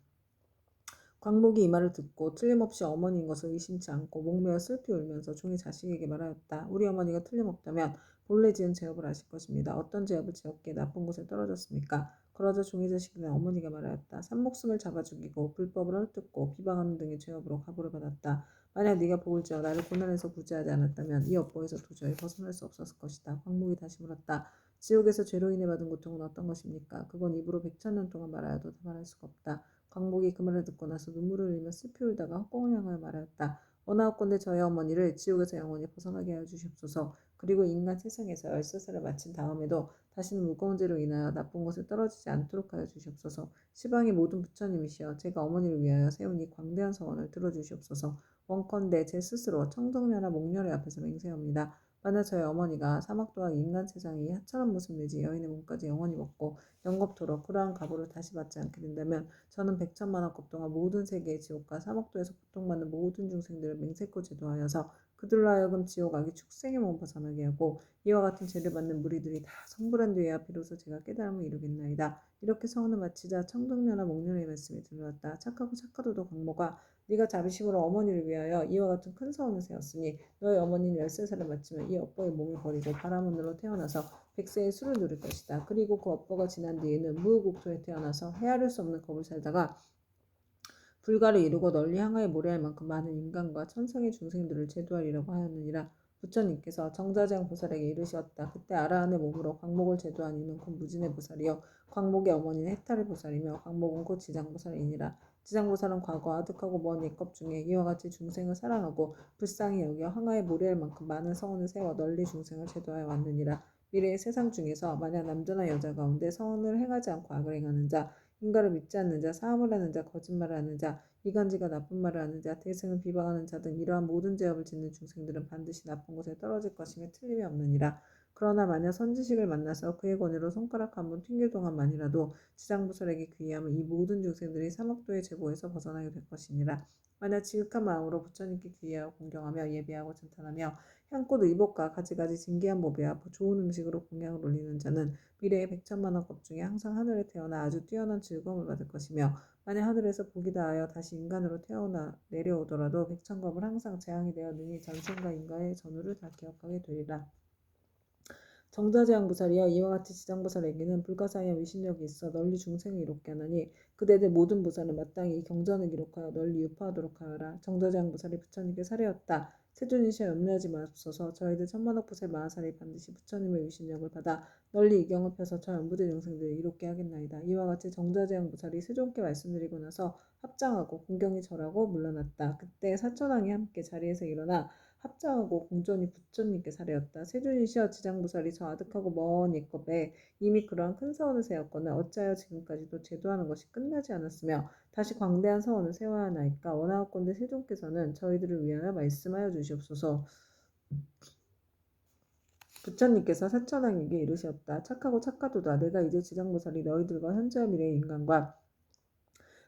Speaker 1: 광목이 이 말을 듣고 틀림없이 어머니인 것을 의심치 않고 목매어 슬피 울면서 종이 자식에게 말하였다. 우리 어머니가 틀림없다면 본래 지은 죄업을 아실 것입니다. 어떤 죄업을 지었기에 나쁜 곳에 떨어졌습니까? 그러자 종이 자식은 어머니가 말하였다. 산목숨을 잡아 죽이고 불법을 헐뜯고 비방하는 등의 죄업으로 가보를 받았다. 만약 네가 복을 지어 나를 고난에서 구제하지 않았다면 이 업보에서 도저히 벗어날 수 없었을 것이다. 광목이 다시 물었다. 지옥에서 죄로 인해 받은 고통은 어떤 것입니까? 그건 입으로 100,000년 동안 말하여도 다 말할 수가 없다. 광목이 그 말을 듣고 나서 눈물을 흘리며 슬피 울다가 헛공을 향하여 말하였다. 원하옵건대 저희 어머니를 지옥에서 영원히 벗어나게 하여 주시옵소서. 그리고 인간 세상에서 13살을 마친 다음에도 다시는 무거운 죄로 인하여 나쁜 곳에 떨어지지 않도록 하여 주시옵소서. 시방의 모든 부처님이시여 제가 어머니를 위하여 세운 이 광대한 서원을 들어주시옵소서. 원컨대 제 스스로 청정녀나 목녀의 앞에서 맹세합니다. 만약 저희 어머니가 사막 또한 인간 세상이 이 하찮은 모습 내지 여인의 몸까지 영원히 먹고 영겁토록 그러한 가보를 다시 받지 않게 된다면 저는 백천만억 급 동안 모든 세계의 지옥과 사막도에서 고통받는 모든 중생들을 맹세코 제도하여서 그들로 하여금 지옥 악이 축생의 몸 벗어나게 하고 이와 같은 죄를 받는 무리들이 다 성불한 뒤에야 비로소 제가 깨달음을 이루겠나이다. 이렇게 서원을 마치자 청동녀나 목련의 말씀이 들려왔다. 착하고 착하도도 광모가 네가 자비심으로 어머니를 위하여 이와 같은 큰 서원을 세웠으니 너의 어머니는 13살을 마치면 이 업보의 몸을 버리고 바라문으로 태어나서 100세의 수를 누릴 것이다. 그리고 그 업보가 지난 뒤에는 무의국토에 태어나서 헤아릴 수 없는 겁을 살다가 불가를 이루고 널리 향하에 모래할 만큼 많은 인간과 천상의 중생들을 제도하리라고 하였느니라. 부처님께서 정자재앙 보살에게 이르셨다. 그때 아라한의 몸으로 광목을 제도한 이는 곧 무진의 보살이요 광목의 어머니는 해탈의 보살이며 광목은 곧 지장보살이니라. 지장보살은 과거 아득하고 먼 옛것 중에 이와 같이 중생을 사랑하고 불쌍히 여겨 항아에 모래할 만큼 많은 성원을 세워 널리 중생을 제도하여 왔느니라. 미래의 세상 중에서 만약 남자나 여자 가운데 성원을 행하지 않고 악을 행하는 자 인가를 믿지 않는 자, 사함을 하는 자, 거짓말을 하는 자, 이간질과 나쁜 말을 하는 자, 대승을 비방하는 자 등 이러한 모든 죄업을 짓는 중생들은 반드시 나쁜 곳에 떨어질 것임에 틀림이 없느니라. 그러나 만약 선지식을 만나서 그의 권위로 손가락 한 번 튕길 동안만이라도 지장보살에게 귀의하면 이 모든 중생들이 사막도의 제보에서 벗어나게 될 것이니라. 만약 지극한 마음으로 부처님께 귀의하여 공경하며 예배하고 찬탄하며 향꽃 의복과 가지가지 진귀한 보배와 좋은 음식으로 공양을 올리는 자는 미래의 백천만억 급 중에 항상 하늘에 태어나 아주 뛰어난 즐거움을 받을 것이며 만약 하늘에서 복이 다하여 다시 인간으로 태어나 내려오더라도 백천겁을 항상 재앙이 되어 능히 전생과 인간의 전후를 다 기억하게 되리라. 정자재앙보살이여 이와 같이 지장보살에게는 불가사의한 위신력이 있어 널리 중생을 이롭게 하나니 그대들 모든 보살은 마땅히 경전을 기록하여 널리 유포하도록 하여라. 정자재앙보살이 부처님께 사례였다. 세존이시여 염려하지 마옵소서. 저희들 천만억 보살 마하살이 반드시 부처님의 위신력을 받아 널리 이경을 펴서 저 연부대 중생들을 이롭게 하겠나이다. 이와 같이 정자재앙보살이 세존께 말씀드리고 나서 합장하고 공경이 절하고 물러났다. 그때 사천왕이 함께 자리에서 일어나 합장하고 공전이 부처님께 사례였다. 세존이시여 지장보살이 저 아득하고 먼 옛겁에 이미 그러한 큰 사원을 세웠거늘 어찌하여 지금까지도 제도하는 것이 끝나지 않았으며 다시 광대한 사원을 세워야 하나이까. 원하옵건대 세존께서는 저희들을 위하여 말씀하여 주시옵소서. 부처님께서 사천왕에게 이르셨다. 착하고 착하도다. 내가 이제 지장보살이 너희들과 현재와 미래의 인간과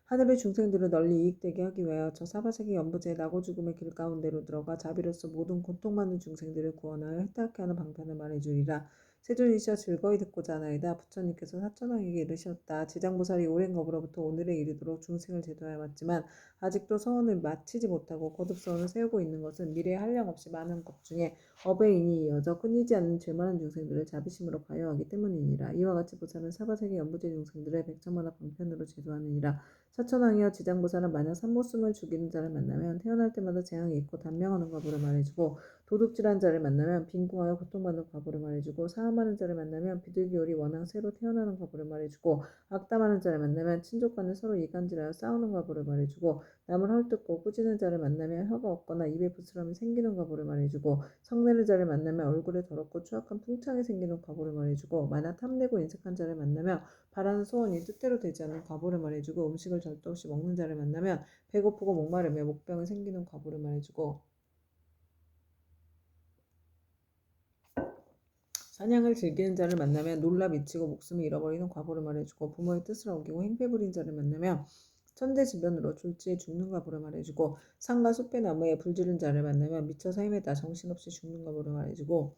Speaker 1: 하늘의 중생들을 널리 이익되게 하기 위하여 저 사바세계 연부제 나고 죽음의 길 가운데로 들어가 자비로서 모든 고통받는 중생들을 구원하여 해탈케 하는 방편을 말해주리라. 세존이시여 즐거이 듣고자 하나이다. 부처님께서 사천왕에게 이르셨다. 지장보살이 오랜 겁으로부터 오늘에 이르도록 중생을 제도하여 왔지만 아직도 서원을 마치지 못하고 거듭 서원을 세우고 있는 것은 미래에 한량없이 많은 것 중에 업의 인이 이어져 끊이지 않는 죄 많은 중생들을 자비심으로 가여하기 때문이니라. 이와 같이 보살은 사바세계 연부제 중생들을 백천만억 방편으로 제도하느니라. 사천왕이여 지장보살은 만약 산모숨을 죽이는 자를 만나면 태어날 때마다 재앙이 있고 단명하는 과보를 말해주고 도둑질한 자를 만나면 빈궁하여 고통받는 과보를 말해주고 사함하는 자를 만나면 비둘기오리 원앙 새로 태어나는 과보를 말해주고 악담하는 자를 만나면 친족간에 서로 이간질하여 싸우는 과보를 말해주고 남을 헐뜯고 꾸짖는 자를 만나면 혀가 없거나 입에 부스럼이 생기는 과보를 말해주고 성내는 자를 만나면 얼굴에 더럽고 추악한 풍창이 생기는 과보를 말해주고 만약 탐내고 인색한 자를 만나면 바라는 소원이 뜻대로 되지 않는 과보를 말해주고 음식을 절도 없이 먹는 자를 만나면 배고프고 목마르며 목병이 생기는 과보를 말해주고 사냥을 즐기는 자를 만나면 놀라 미치고 목숨을 잃어버리는 과보를 말해주고 부모의 뜻을 어기고 행패 부린 자를 만나면 천대지변으로 졸지에 죽는 과보를 말해주고 산과 숲의 나무에 불지른 자를 만나면 미쳐서 헤매다 정신없이 죽는 과보를 말해주고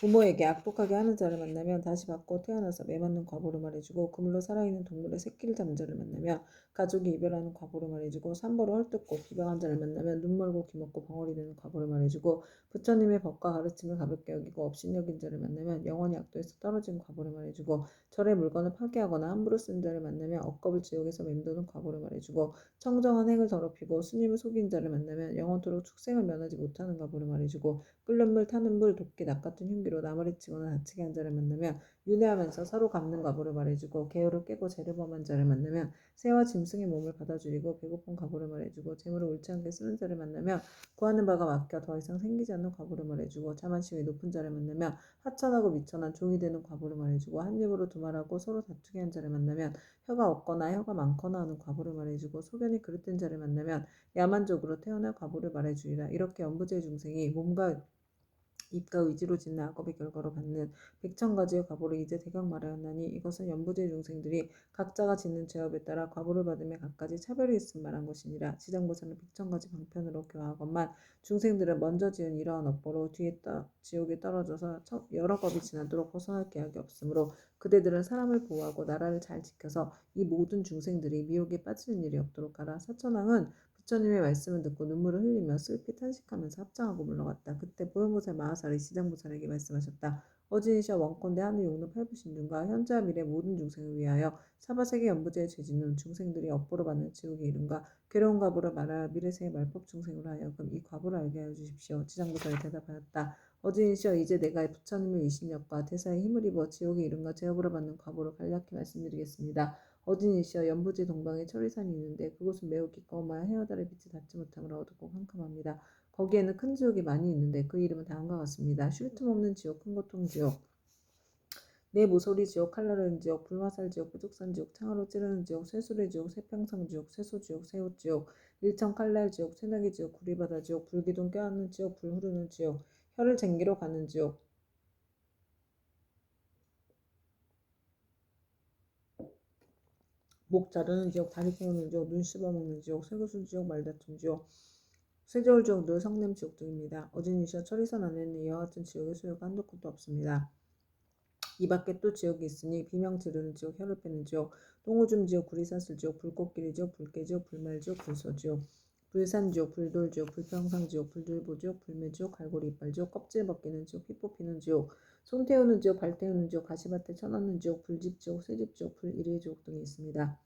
Speaker 1: 부모에게 악독하게 하는 자를 만나면 다시 받고 태어나서 매맞는 과보를 말해주고 그물로 살아있는 동물의 새끼를 잡는 자를 만나면 가족이 이별하는 과보를 말해주고 산보로 헐뜯고 비방한 자를 만나면 눈 멀고 귀 먹고 벙어리 되는 과보를 말해주고 부처님의 법과 가르침을 가볍게 여기고 업신여긴 자를 만나면 영원히 악도에서 떨어진 과보를 말해주고 절의 물건을 파괴하거나 함부로 쓴 자를 만나면 억겁을 지옥에서 맴도는 과보를 말해주고 청정한 행을 더럽히고 스님을 속인 자를 만나면 영원토록 축생을 면하지 못하는 과보를 말해주고 끓는 물 타는 물 돕기 낚같은 흉기로 나무래치거나 다치게 한 자를 만나면 윤회하면서 서로 갚는 과보를 말해주고 계율을 깨고 죄를 범한 자를 만나면 새와 짐승의 몸을 받아주리고 배고픈 과보를 말해주고 재물을 옳지 않게 쓰는 자를 만나면 구하는 바가 막혀 더 이상 생기지 않는 과보를 말해주고 자만심이 높은 자를 만나면 하천하고 미천한 종이 되는 과보를 말해주고 한 입으로 두말하고 서로 다투게 한 자를 만나면 혀가 없거나 혀가 많거나 하는 과보를 말해주고 소견이 그릇된 자를 만나면 야만족으로 태어날 과보를 말해주리라. 이렇게 연부제 중생이 몸과 입과 의지로 짓는 악업의 결과로 받는 백천가지의 과보를 이제 대강 말하였나니 이것은 연부제 중생들이 각자가 짓는 죄업에 따라 과보를 받으며 각가지 차별이 있음 말한 것이니라. 지장보살은 백천가지 방편으로 교하건만 중생들은 먼저 지은 이러한 업보로 뒤에 지옥에 떨어져서 여러 겁이 지나도록 벗어날 계약이 없으므로 그대들은 사람을 보호하고 나라를 잘 지켜서 이 모든 중생들이 미혹에 빠지는 일이 없도록 하라. 사천왕은 부처님의 말씀을 듣고 눈물을 흘리며 슬피 탄식하면서 합장하고 물러갔다. 그때 보현보살 마하살이 지장보살에게 말씀하셨다. 어진이시여 원컨대 하늘 용도 팔부신중과 현재와 미래 모든 중생을 위하여 사바세계 연부제의 죄짓는 중생들이 업보로 받는 지옥의 이름과 괴로운 과보를 말하여 미래세의 말법 중생으로 하여금 이 과보를 알게 하여 주십시오. 지장보살이 대답하였다. 어진이시여 이제 내가 부처님의 위신력과 대사의 힘을 입어 지옥의 이름과 제업으로 받는 과보를 간략히 말씀드리겠습니다. 어진이시여 연부지 동방에 천리산이 있는데 그곳은 매우 기꺼움하여 해어달의 빛이 닿지 못함으로 어둡고 캄캄합니다. 거기에는 큰 지옥이 많이 있는데 그 이름은 다음과 같습니다. 쉴 틈 없는 지옥, 큰 고통 지옥, 내 모서리 지옥, 칼날은 지옥, 불화살 지옥, 부족산 지옥, 창으로 찌르는 지옥, 쇠수레 지옥, 쇠평상 지옥, 쇠소 지옥, 새우 지옥, 일천 칼날 지옥, 새나기 지옥, 구리바다 지옥, 불기둥 껴안는 지옥, 불 흐르는 지옥, 혀를 쟁기로 가는 지옥, 목 자르는 지옥, 다리 태우는 지옥, 눈 씹어먹는 지옥, 쇠구슬 지옥, 말다툼 지옥, 쇠저울 지옥, 늘 성냄 지옥 등입니다. 어진이시여 철이선 안에는 이와 같은 지옥의 수요가 한도 끝도 없습니다. 이 밖에 또 지옥이 있으니 비명 지르는 지옥, 혀를 빼는 지옥, 똥오줌 지옥, 구리사슬 지옥, 불꽃길이 지옥, 불깨지옥, 불말지옥, 불소지옥, 불산지옥, 불돌지옥, 불평상지옥, 불들보지옥, 불매지옥, 갈고리 이빨지옥, 껍질 벗기는 지옥, 피 뽑히는 지옥, 손 태우는 지옥, 발 태우는 지옥, 가시밭에 쳐넣는 지옥, 불집지옥, 쇠집지옥, 불이래지옥 등이 있습니다.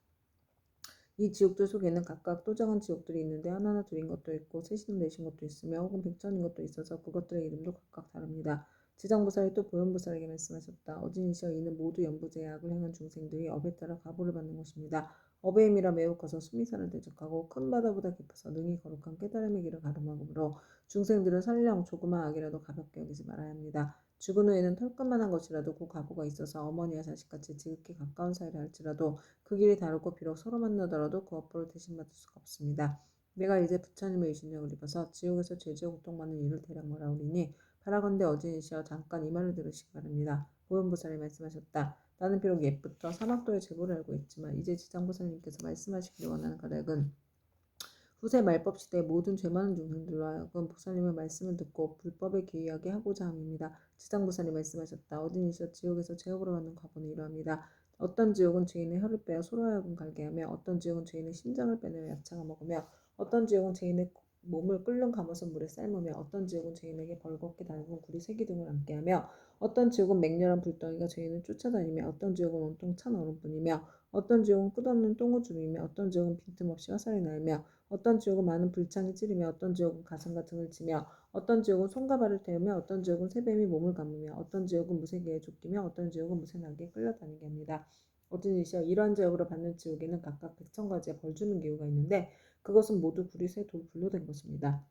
Speaker 1: 이 지옥들 속에는 각각 또 작은 지옥들이 있는데 하나나 둘인 것도 있고 셋인 넷인 것도 있으며 혹은 백천인 것도 있어서 그것들의 이름도 각각 다릅니다. 지장보살이 또 보현보살에게 말씀하셨다. 어진이시여 이는 모두 연부제의 악을 행한 중생들이 업에 따라 과보를 받는 것입니다. 업의 힘이라 매우 커서 수미산을 대적하고 큰 바다보다 깊어서 능히 거룩한 깨달음의 길을 가름하므로 중생들은 설령 조그마한 악이라도 가볍게 여기지 말아야 합니다. 죽은 후에는 털끝만한 것이라도 그 과보가 있어서 어머니와 자식같이 지극히 가까운 사이라 할지라도 그 길이 다르고 비록 서로 만나더라도 그 업보를 대신받을 수가 없습니다. 내가 이제 부처님의 유신력을 입어서 지옥에서 죄지어 고통받는 일을 대략 말하오리니 바라건대 어진이시여 잠깐 이 말을 들으시기 바랍니다. 보현보살이 말씀하셨다. 나는 비록 옛부터 사막도의 제보를 알고 있지만 이제 지장보살님께서 말씀하시기를 원하는 까닭은 후세 말법 시대의 모든 죄 많은 중생들로 하여금 보살님의 말씀을 듣고 불법에 기이하게 하고자 함입니다. 지장보살이 말씀하셨다. 어딘이시여 지옥에서 제업으로 받는 과보는 이러합니다. 어떤 지옥은 죄인의 혀를 빼어 소로 하여금 갈게 하며 어떤 지옥은 죄인의 심장을 빼내어 야채가 먹으며 어떤 지옥은 죄인의 몸을 끓는 감아서 물에 삶으며 어떤 지옥은 죄인에게 벌겋게 달군 구리 새기 등을 안게 하며 어떤 지옥은 맹렬한 불덩이가 죄인을 쫓아다니며 어떤 지옥은 온통 찬 얼음뿐이며 어떤 지옥은 끝없는 똥오줌이며 어떤 지옥은 빈틈없이 화살이 날며 어떤 지옥은 많은 불창이 찌르며 어떤 지옥은 가슴과 등을 치며 어떤 지옥은 손과 발을 태우며 어떤 지옥은 새뱀이 몸을 감으며 어떤 지옥은 무쇠개에 쫓기며 어떤 지옥은 무쇠나귀에 끌려다니게 합니다. 어떤 이시여 이러한 지옥으로 받는 지옥에는 각각 백천가지의 벌주는 기호가 있는데 그것은 모두 구리, 쇠, 돌, 불로 된 것입니다.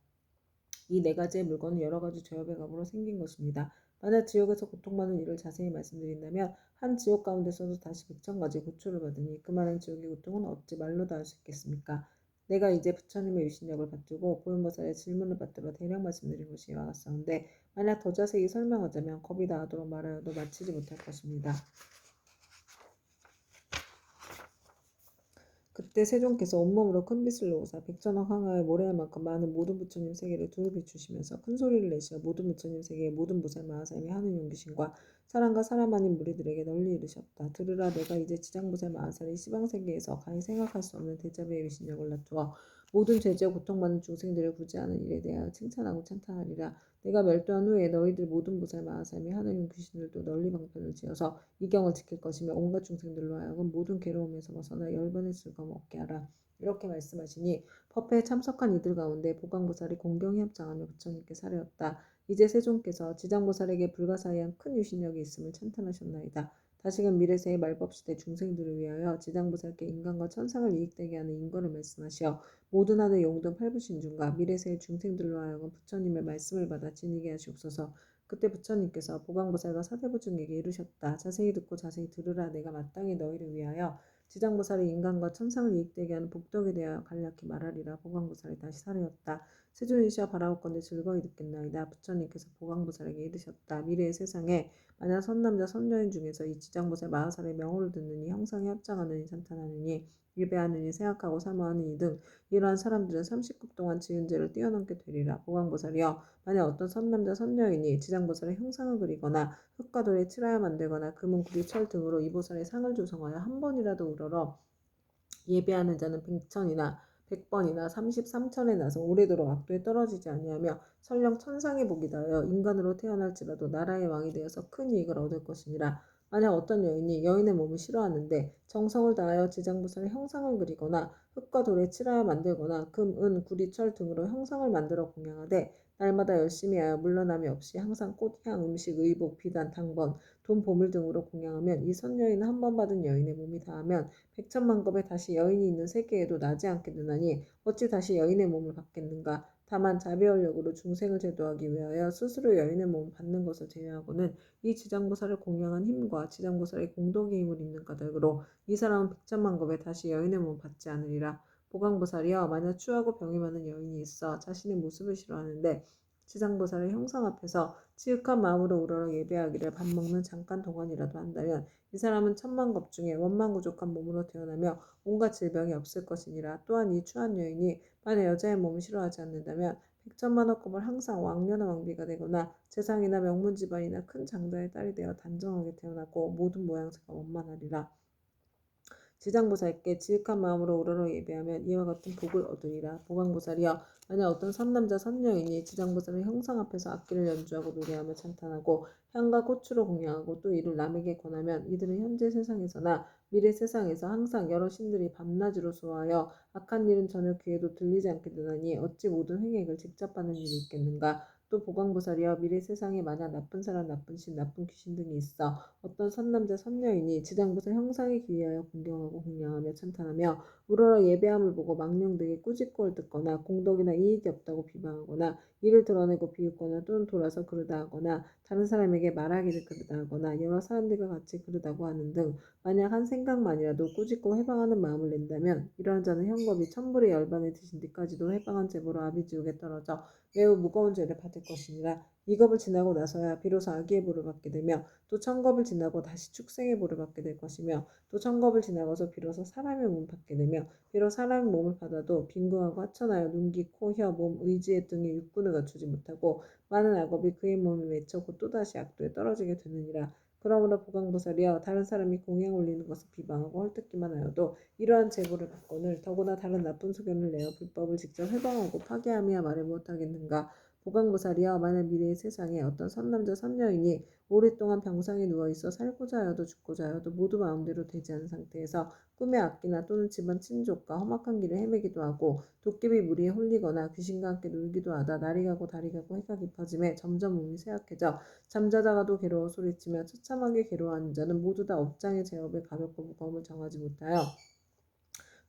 Speaker 1: 이 네 가지의 물건은 여러 가지 죄업의 값으로 생긴 것입니다. 만약 지옥에서 고통받는 일을 자세히 말씀드린다면 한 지옥 가운데서도 다시 백천가지 고초를 받으니 그 많은 지옥의 고통은 어찌 말로 다 할 수 있겠습니까? 내가 이제 부처님의 유신력을 받들고 보현보살의 질문을 받들어 대략 말씀드린 것이 이와 같사온데 만약 더 자세히 설명하자면 겁이 나도록 말하여도 마치지 못할 것입니다. 그때 세종께서 온몸으로 큰 빛을 놓으사 백천억 황하의 모래알 만큼 많은 모든 부처님 세계를 두루 비추시면서 큰 소리를 내시어 모든 부처님 세계의 모든 보살 마하사님이 하는 용기신과 사람과 사람 아닌 무리들에게 널리 이르셨다. 들으라 내가 이제 지장보살 마하살이 시방세계에서 감히 생각할 수 없는 대자비의 위신력을 나투어 모든 죄지어 고통받는 중생들을 구제하는 일에 대하여 칭찬하고 찬탄하리라. 내가 멸도한 후에 너희들 모든 보살 마하사님이 하느님 귀신들도 널리 방편을 지어서 이경을 지킬 것이며 온갖 중생들로 하여금 모든 괴로움에서 벗어나 열반의 즐거움 얻게 하라. 이렇게 말씀하시니 법회에 참석한 이들 가운데 보광보살이 공경히 합장하며 부처님께 사례었다. 이제 세종께서 지장보살에게 불가사의한 큰 유신력이 있음을 찬탄하셨나이다. 다시금 미래세의 말법시대 중생들을 위하여 지장보살께 인간과 천상을 이익되게 하는 인거를 말씀하시어 모든 하늘 용등 팔부신중과 미래세의 중생들로 하여금 부처님의 말씀을 받아 지니게 하시옵소서. 그때 부처님께서 보광보살과 사대부중에게 이르셨다. 자세히 듣고 자세히 들으라. 내가 마땅히 너희를 위하여 지장보살이 인간과 천상을 이익되게 하는 복덕에 대하여 간략히 말하리라. 보광보살이 다시 사례었다. 세존이시여 바라옵건대 즐거이 듣겠나이다. 부처님께서 보강보살에게 이르셨다. 미래의 세상에 만약 선남자 선여인 중에서 이 지장보살 마하살의 명호를 듣느니 형상에 합장하느니 찬탄하느니 일배하느니 생각하고 사모하느니 등 이러한 사람들은 30급 동안 지은 죄를 뛰어넘게 되리라. 보강보살이여 만약 어떤 선남자 선여인이 지장보살의 형상을 그리거나 흙과 돌에 칠하여 만들거나 금은 구리 철 등으로 이 보살의 상을 조성하여 한 번이라도 우러러 예배하는 자는 100천이나 100번이나 33천에 나서 오래도록 악도에 떨어지지 아니하며 설령 천상의 복이 닿아 인간으로 태어날지라도 나라의 왕이 되어서 큰 이익을 얻을 것이니라. 만약 어떤 여인이 여인의 몸을 싫어하는데 정성을 다하여 지장보살의 형상을 그리거나 흙과 돌에 칠하여 만들거나 금, 은, 구리, 철 등으로 형상을 만들어 공양하되 날마다 열심히 하여 물러남이 없이 항상 꽃, 향, 음식, 의복, 비단, 당번, 돈, 보물 등으로 공양하면 이 선여인은 한 번 받은 여인의 몸이 다하면 백천만급에 다시 여인이 있는 세계에도 나지 않게 되나니 어찌 다시 여인의 몸을 받겠는가. 다만 자비원력으로 중생을 제도하기 위하여 스스로 여인의 몸을 받는 것을 제외하고는 이 지장보살을 공양한 힘과 지장보살의 공덕의 힘을 입는 까닭으로 이 사람은 백천만급에 다시 여인의 몸을 받지 않으리라. 보강보살이여 만약 추하고 병이 많은 여인이 있어 자신의 모습을 싫어하는데 지장보살의 형상 앞에서 지극한 마음으로 우러러 예배하기를 밥 먹는 잠깐 동안이라도 한다면 이 사람은 천만급 중에 원만구족한 몸으로 태어나며 온갖 질병이 없을 것이니라. 또한 이 추한 여인이 만약 여자의 몸을 싫어하지 않는다면 백천만억급을 항상 왕녀나 왕비가 되거나 재상이나 명문 집안이나 큰 장자의 딸이 되어 단정하게 태어나고 모든 모양새가 원만하리라. 지장보살께 지극한 마음으로 우러러 예배하면 이와 같은 복을 얻으리라. 보강보살이여 만약 어떤 선남자 선여인이 지장보살의 형상 앞에서 악기를 연주하고 노래하며 찬탄하고 향과 꽃으로 공양하고 또 이를 남에게 권하면 이들은 현재 세상에서나 미래 세상에서 항상 여러 신들이 밤낮으로 수호하여 악한 일은 전혀 귀에도 들리지 않게 되나니 어찌 모든 횡액을 직접 받는 일이 있겠는가. 또 보강보살이여 미래 세상에 만약 나쁜 사람, 나쁜 신, 나쁜 귀신 등이 있어 어떤 선남자 선녀인이 지장보살 형상에 기위하여 공경하고 공양하며 찬탄하며 우러러 예배함을 보고 망령되게 꾸짖고를 듣거나 공덕이나 이익이 없다고 비방하거나 이를 드러내고 비웃거나 또는 돌아서 그러다 하거나 다른 사람에게 말하기를 그러다 하거나 여러 사람들과 같이 그러다고 하는 등 만약 한 생각만이라도 꾸짖고 해방하는 마음을 낸다면 이러한 자는 형겁이 천불의 열반에 드신 뒤까지도 해방한 죄보로 아비지옥에 떨어져 매우 무거운 죄를 받을 것이니라. 이 겁을 지나고 나서야 비로소 악의의 보를 받게 되며 또 천겁을 지나고 다시 축생의 보를 받게 될 것이며 또 천겁을 지나고서 비로소 사람의 몸을 받게 되며 비록 사람의 몸을 받아도 빈궁하고 하천하여 눈, 귀, 코, 혀, 몸, 의지의 등의 육군을 갖추지 못하고 많은 악업이 그의 몸을 맺혀 곧 또다시 악도에 떨어지게 되느니라. 그러므로 보강보살이여 다른 사람이 공양 올리는 것을 비방하고 헐뜯기만 하여도 이러한 제보를 받거늘 더구나 다른 나쁜 소견을 내어 불법을 직접 해방하고 파괴함이야 말을 못하겠는가. 보강보살이여 만약 미래의 세상에 어떤 선남자 선여인이 오랫동안 병상에 누워있어 살고자 하여도 죽고자 하여도 모두 마음대로 되지 않은 상태에서 꿈의 악기나 또는 집안 친족과 험악한 길을 헤매기도 하고 도깨비 무리에 홀리거나 귀신과 함께 놀기도 하다 날이 가고 달이 가고 해가 깊어짐에 점점 몸이 쇠약해져 잠자다가도 괴로워 소리치며 처참하게 괴로워하는 자는 모두 다 업장의 제업을 가볍고 무거움을 정하지 못하여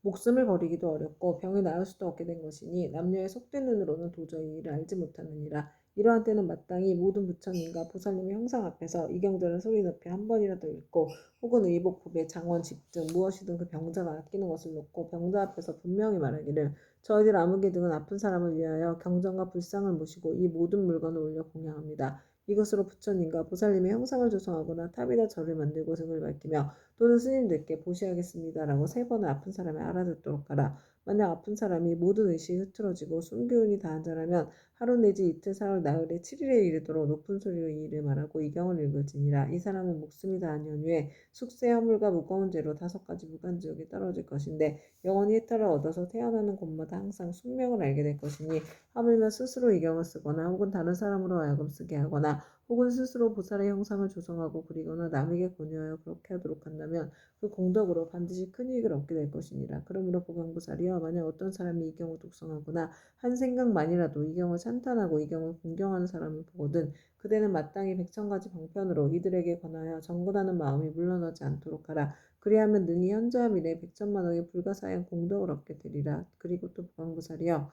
Speaker 1: 목숨을 버리기도 어렵고 병이 나을 수도 없게 된 것이니 남녀의 속된 눈으로는 도저히 이를 알지 못하느니라. 이러한 때는 마땅히 모든 부처님과 보살님의 형상 앞에서 이 경전을 소리 높이 한 번이라도 읽고 혹은 의복, 부배, 장원, 집등 무엇이든 그 병자가 아끼는 것을 놓고 병자 앞에서 분명히 말하기를 저희들 아무개 등은 아픈 사람을 위하여 경전과 불상을 모시고 이 모든 물건을 올려 공양합니다. 이것으로 부처님과 보살님의 형상을 조성하거나 탑이나 절을 만들고 등을 밝히며 또는 스님들께 보시하겠습니다라고 세 번을 아픈 사람이 알아듣도록 하라. 만약 아픈 사람이 모든 의식이 흐트러지고 숨기운이 다한 자라면 하루 내지 이틀 사흘 나흘에 7일에 이르도록 높은 소리로 이 일을 말하고 이 경을 읽을지니라. 이 사람은 목숨이 다한 연후에 숙세 허물과 무거운 죄로 5가지 무간지옥에 떨어질 것인데 영원히 해탈을 얻어서 태어나는 곳마다 항상 숙명을 알게 될 것이니 하물며 스스로 이 경을 쓰거나 혹은 다른 사람으로 하여금 쓰게 하거나 혹은 스스로 보살의 형상을 조성하고 그리거나 남에게 권유하여 그렇게 하도록 한다면 그 공덕으로 반드시 큰 이익을 얻게 될 것이니라. 그러므로 보강보살이여 만약 어떤 사람이 이 경을 독성하거나 한 생각만이라도 이 경을 찬탄하고 이 경을 공경하는 사람을 보거든 그대는 마땅히 백천가지 방편으로 이들에게 권하여 정근하는 마음이 물러나지 않도록 하라. 그리하면 능히 현재와 미래 백천만억의 불가사의한 공덕을 얻게 되리라. 그리고 또 보강보살이여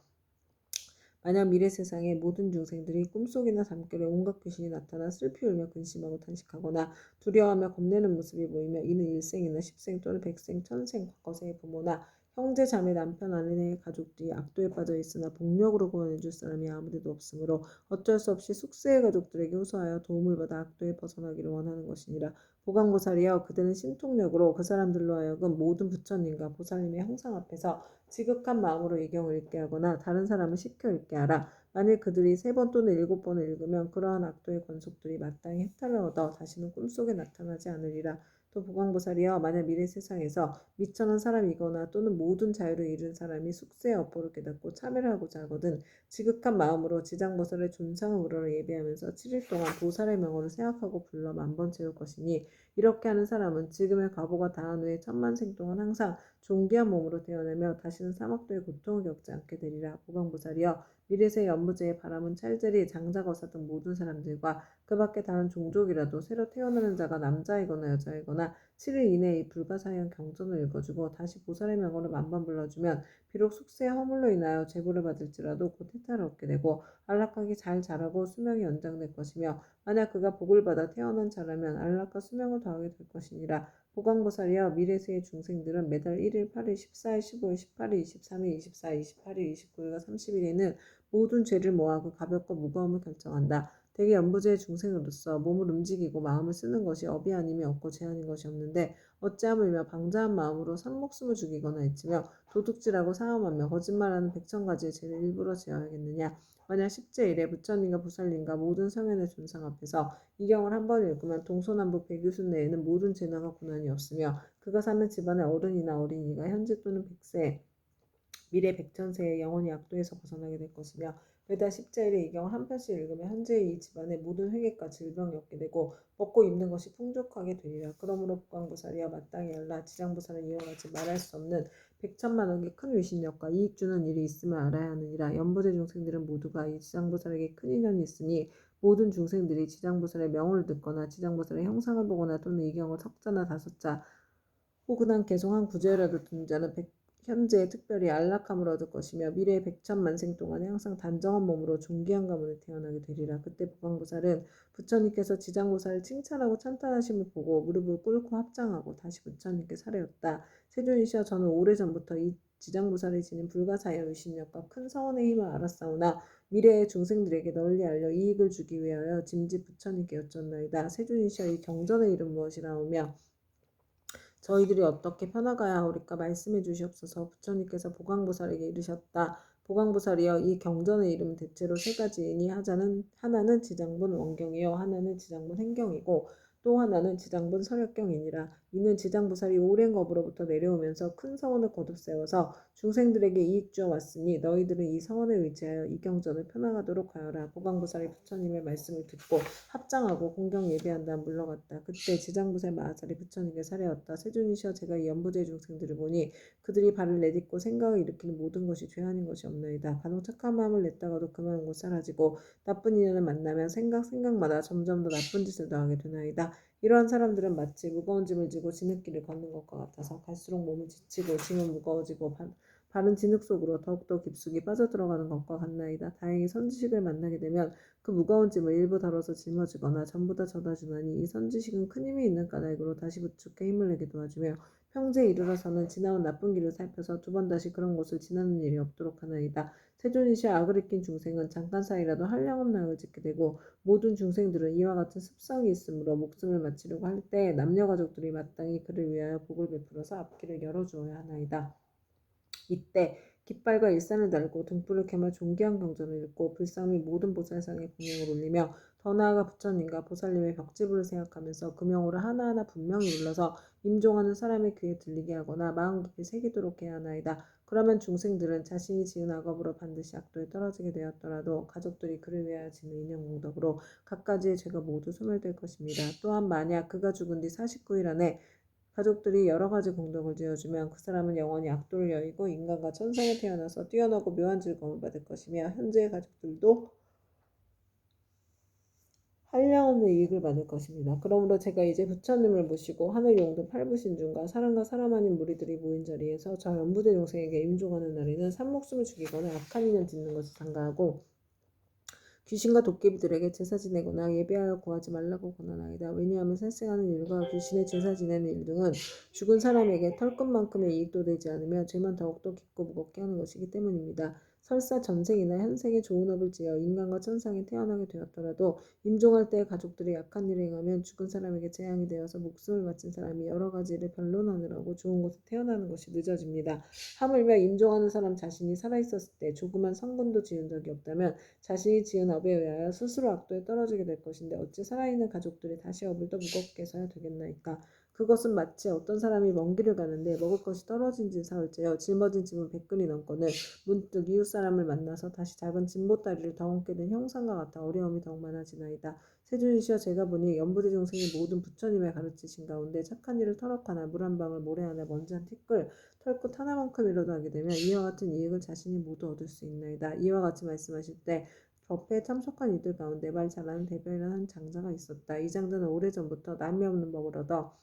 Speaker 1: 만약 미래 세상의 모든 중생들이 꿈속이나 잠결에 온갖 귀신이 나타나 슬피 울며 근심하고 탄식하거나 두려워하며 겁내는 모습이 보이며 이는 일생이나 십생 또는 백생 천생 과거생의 부모나 형제, 자매, 남편, 아내, 가족들이 악도에 빠져 있으나 복력으로 구원해줄 사람이 아무데도 없으므로 어쩔 수 없이 숙세의 가족들에게 호소하여 도움을 받아 악도에 벗어나기를 원하는 것이니라. 보강보살이여, 그대는 신통력으로 그 사람들로 하여금 모든 부처님과 보살님의 형상 앞에서 지극한 마음으로 이 경을 읽게 하거나 다른 사람을 시켜 읽게 하라. 만일 그들이 3번 또는 7번을 읽으면 그러한 악도의 권속들이 마땅히 해탈을 얻어 다시는 꿈속에 나타나지 않으리라. 또 보광보살이여, 만약 미래 세상에서 미천한 사람이거나 또는 모든 자유를 잃은 사람이 숙세의 업보를 깨닫고 참여를 하고자 하거든 지극한 마음으로 지장보살의 존상을 우러러 예배하면서 7일 동안 보살의 명호를 생각하고 불러 만번 채울 것이니 이렇게 하는 사람은 지금의 과보가 다한 후에 천만생 동안 항상 존귀한 몸으로 태어나며 다시는 사막도의 고통을 겪지 않게 되리라. 보광보살이여, 미래세 연부제의 바람은 찰제리, 장자거사 등 모든 사람들과 그 밖에 다른 종족이라도 새로 태어나는 자가 남자이거나 여자이거나 7일 이내에 이 불가사의한 경전을 읽어주고 다시 보살의 명호를 만번 불러주면 비록 숙세의 허물로 인하여 제보를 받을지라도 곧 해탈을 얻게 되고 안락하게 잘 자라고 수명이 연장될 것이며 만약 그가 복을 받아 태어난 자라면 안락과 수명을 더하게 될 것이니라. 보광보살이여, 미래세의 중생들은 매달 1일, 8일, 14일, 15일, 18일, 23일, 24일, 28일, 29일과 30일에는 모든 죄를 모아 그 가볍고 무거움을 결정한다. 대개 연부제의 중생으로서 몸을 움직이고 마음을 쓰는 것이 업이 아니면 없고 제한인 것이 없는데 어찌하물며 방자한 마음으로 산목숨을 죽이거나 해치며 도둑질하고 사함하며 거짓말하는 백천가지의 죄를 일부러 지어야겠느냐. 만약 10제1에 부처님과 보살님과 모든 성현의 존상 앞에서 이 경을 한 번 읽으면 동서남북 백유순 내에는 모든 재난과 고난이 없으며 그가 사는 집안의 어른이나 어린이가 현재 또는 백세 미래 백천세에 영원히 악도에서 벗어나게 될 것이며 매달 10자일에 이 경을 한 편씩 읽으면 현재의 이 집안의 모든 회개과 질병이 없게 되고 먹고 입는 것이 풍족하게 되리라. 그러므로 복광보살이여, 마땅히 알라. 지장보살은 이와 같이 말할 수 없는 백천만억의 큰 위신력과 이익 주는 일이 있음을 알아야 하느니라. 연부제 중생들은 모두가 이 지장보살에게 큰 인연이 있으니 모든 중생들이 지장보살의 명호를 듣거나 지장보살의 형상을 보거나 또는 이 경을 석자나 다섯자 혹은 한 개송 한 구절이라도 듣는 자는 현재 특별히 안락함을 얻을 것이며 미래의 백천만생 동안에 항상 단정한 몸으로 존귀한 가문에 태어나게 되리라. 그때 보광보살은 부처님께서 지장보살을 칭찬하고 찬탄하심을 보고 무릎을 꿇고 합장하고 다시 부처님께 사례었다. 세존이시여, 저는 오래전부터 이 지장보살이 지닌 불가사의 의신력과 큰 서원의 힘을 알았사오나 미래의 중생들에게 널리 알려 이익을 주기 위하여 짐짓 부처님께 여쭙나이다. 세존이시여, 이 경전의 이름 무엇이라오며 저희들이 어떻게 편화가야 하오리까 말씀해 주시옵소서. 부처님께서 보광보살에게 이르셨다. 보광보살이여, 이 경전의 이름은 대체로 3가지이니 하나는 지장분 원경이요, 하나는 지장분 행경이고 또 하나는 지장분 설역경이니라. 이는 지장보살이 오랜 겁으로부터 내려오면서 큰 서원을 거듭 세워서 중생들에게 이익 주어 왔으니 너희들은 이 서원에 의지하여 이 경전을 편화하도록 하여라. 보광보살이 부처님의 말씀을 듣고 합장하고 공경 예배한 다음 물러갔다. 그때 지장보살 마하살이 부처님께 사례었다. 세존이시여, 제가 이 연부제 중생들을 보니 그들이 발을 내딛고 생각을 일으키는 모든 것이 죄 아닌 것이 없나이다. 간혹 착한 마음을 냈다가도 그 마음 곧 사라지고 나쁜 인연을 만나면 생각마다 점점 더 나쁜 짓을 더하게 되나이다. 이러한 사람들은 마치 무거운 짐을 지고 진흙길을 걷는 것과 같아서 갈수록 몸은 지치고 짐은 무거워지고 발은 진흙 속으로 더욱더 깊숙이 빠져들어가는 것과 같나이다. 다행히 선지식을 만나게 되면 그 무거운 짐을 일부 다뤄서 짊어지거나 전부 다 져다주나니 이 선지식은 큰 힘이 있는 까닭으로 다시 부축해 힘을 내게 도와주며 평지에 이르러서는 지나온 나쁜 길을 살펴서 2번 다시 그런 곳을 지나는 일이 없도록 하나이다. 세존이시여, 악을 익힌 중생은 잠깐 사이라도 한량없는 악을 짓게 되고 모든 중생들은 이와 같은 습성이 있으므로 목숨을 마치려고 할 때 남녀 가족들이 마땅히 그를 위하여 복을 베풀어서 앞길을 열어주어야 하나이다. 이때 깃발과 일산을 달고 등불을 켜며 존귀한 경전을 읽고 불상 및 모든 보살상에 공양을 올리며 더 나아가 부처님과 보살님의 벽지부를 생각하면서 그 명호를 하나하나 분명히 불러서 임종하는 사람의 귀에 들리게 하거나 마음 깊이 새기도록 해야 하나이다. 그러면 중생들은 자신이 지은 악업으로 반드시 악도에 떨어지게 되었더라도 가족들이 그를 위하여 지는 인연공덕으로 갖가지의 죄가 모두 소멸될 것입니다. 또한 만약 그가 죽은 뒤 49일 안에 가족들이 여러 가지 공덕을 지어주면 그 사람은 영원히 악도를 여의고 인간과 천상에 태어나서 뛰어나고 묘한 즐거움을 받을 것이며 현재의 가족들도 한량없는 이익을 받을 것입니다. 그러므로 제가 이제 부처님을 모시고 하늘 용도 팔부신중과 사람과 사람 아닌 무리들이 모인 자리에서 저 연부대 동생에게 임종하는 날에는 산목숨을 죽이거나 악한 인연 짓는 것을 삼가하고 귀신과 도깨비들에게 제사 지내거나 예배하여 구하지 말라고 권하나이다. 왜냐하면 살생하는 일과 귀신의 제사 지내는 일 등은 죽은 사람에게 털끝만큼의 이익도 되지 않으며 죄만 더욱더 깊고 무겁게 하는 것이기 때문입니다. 설사 전생이나 현생에 좋은 업을 지어 인간과 천상에 태어나게 되었더라도 임종할 때 가족들이 약한 일을 행하면 죽은 사람에게 재앙이 되어서 목숨을 바친 사람이 여러 가지 일을 변론하느라고 좋은 곳에 태어나는 것이 늦어집니다. 하물며 임종하는 사람 자신이 살아있었을 때 조그만 성군도 지은 적이 없다면 자신이 지은 업에 의하여 스스로 악도에 떨어지게 될 것인데 어찌 살아있는 가족들이 다시 업을 더 무겁게 해서야 되겠나이까. 그것은 마치 어떤 사람이 먼 길을 가는데 먹을 것이 떨어진 지 사흘째여 짊어진 짐은 100근이 넘거늘 문득 이웃 사람을 만나서 다시 작은 짐보따리를 더 얹게 된 형상과 같아 어려움이 더욱 많아지나이다. 세준이시여, 제가 보니 연부대 중생이 모든 부처님의 가르치신 가운데 착한 일을 터럭하나 물 한 방울 모래 안에 먼지 한 티끌 털끝 하나만큼이라도 하게 되면 이와 같은 이익을 자신이 모두 얻을 수 있나이다. 이와 같이 말씀하실 때 법회에 참석한 이들 가운데 말 잘하는 대변이라는 한 장자가 있었다. 이 장자는 오래전부터 남이 없는 법을 얻어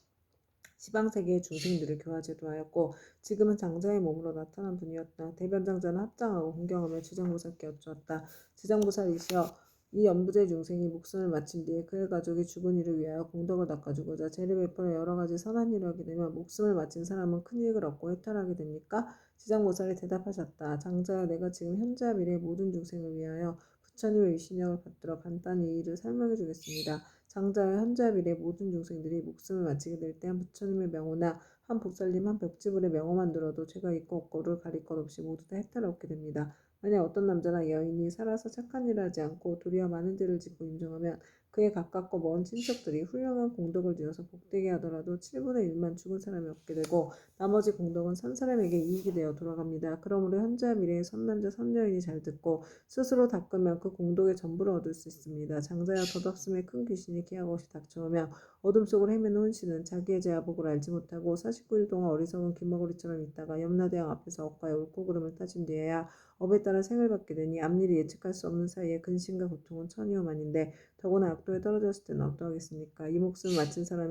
Speaker 1: 지방세계의 중생들을 교화제도 하였고 지금은 장자의 몸으로 나타난 분이었다. 대변장자는 합장하고 공경하며 지장보살께 여쭈었다. 지장보살이시여, 이 연부제 중생이 목숨을 마친 뒤에 그의 가족이 죽은 이를 위하여 공덕을 닦아주고자 죄를 베풀어 여러 가지 선한 일을 하게 되면 목숨을 마친 사람은 큰 이익을 얻고 해탈하게 됩니까? 지장보살이 대답하셨다. 장자여, 내가 지금 현재와 미래의 모든 중생을 위하여 부처님의 위신약을 받들어 간단히 이 일을 설명해 주겠습니다. 장자와 현자와 미래의 모든 중생들이 목숨을 마치게 될 때 한 부처님의 명호나 한 복살님, 한 벽지불의 명호만 들어도 죄가 있고 없고를 가릴 것 없이 모두 다 해탈을 얻게 됩니다. 만약 어떤 남자나 여인이 살아서 착한 일을 하지 않고 도리어 많은 죄를 짓고 임종하면 그의 가깝고 먼 친척들이 훌륭한 공덕을 지어서 복되게 하더라도 7분의 1만 죽은 사람이 얻게 되고 나머지 공덕은 산 사람에게 이익이 되어 돌아갑니다. 그러므로 현재와 미래의 선남자 선여인이 잘 듣고 스스로 닦으면 그 공덕의 전부를 얻을 수 있습니다. 장자여, 덧없음에 큰 귀신이 기하것이 닥쳐오며 어둠 속을 헤매는 혼신은 자기의 죄아복을 알지 못하고 49일 동안 어리석은 귀머거리처럼 있다가 염라대왕 앞에서 억가의 옳고 그름을 따진 뒤에야 업에 따라 생을 받게 되니 앞일이 예측할 수 없는 사이에 근심과 고통은 천이오만인데 더구나 악도에 떨어졌을 때는 어떠하겠습니까? 이 목숨을 마친 사람이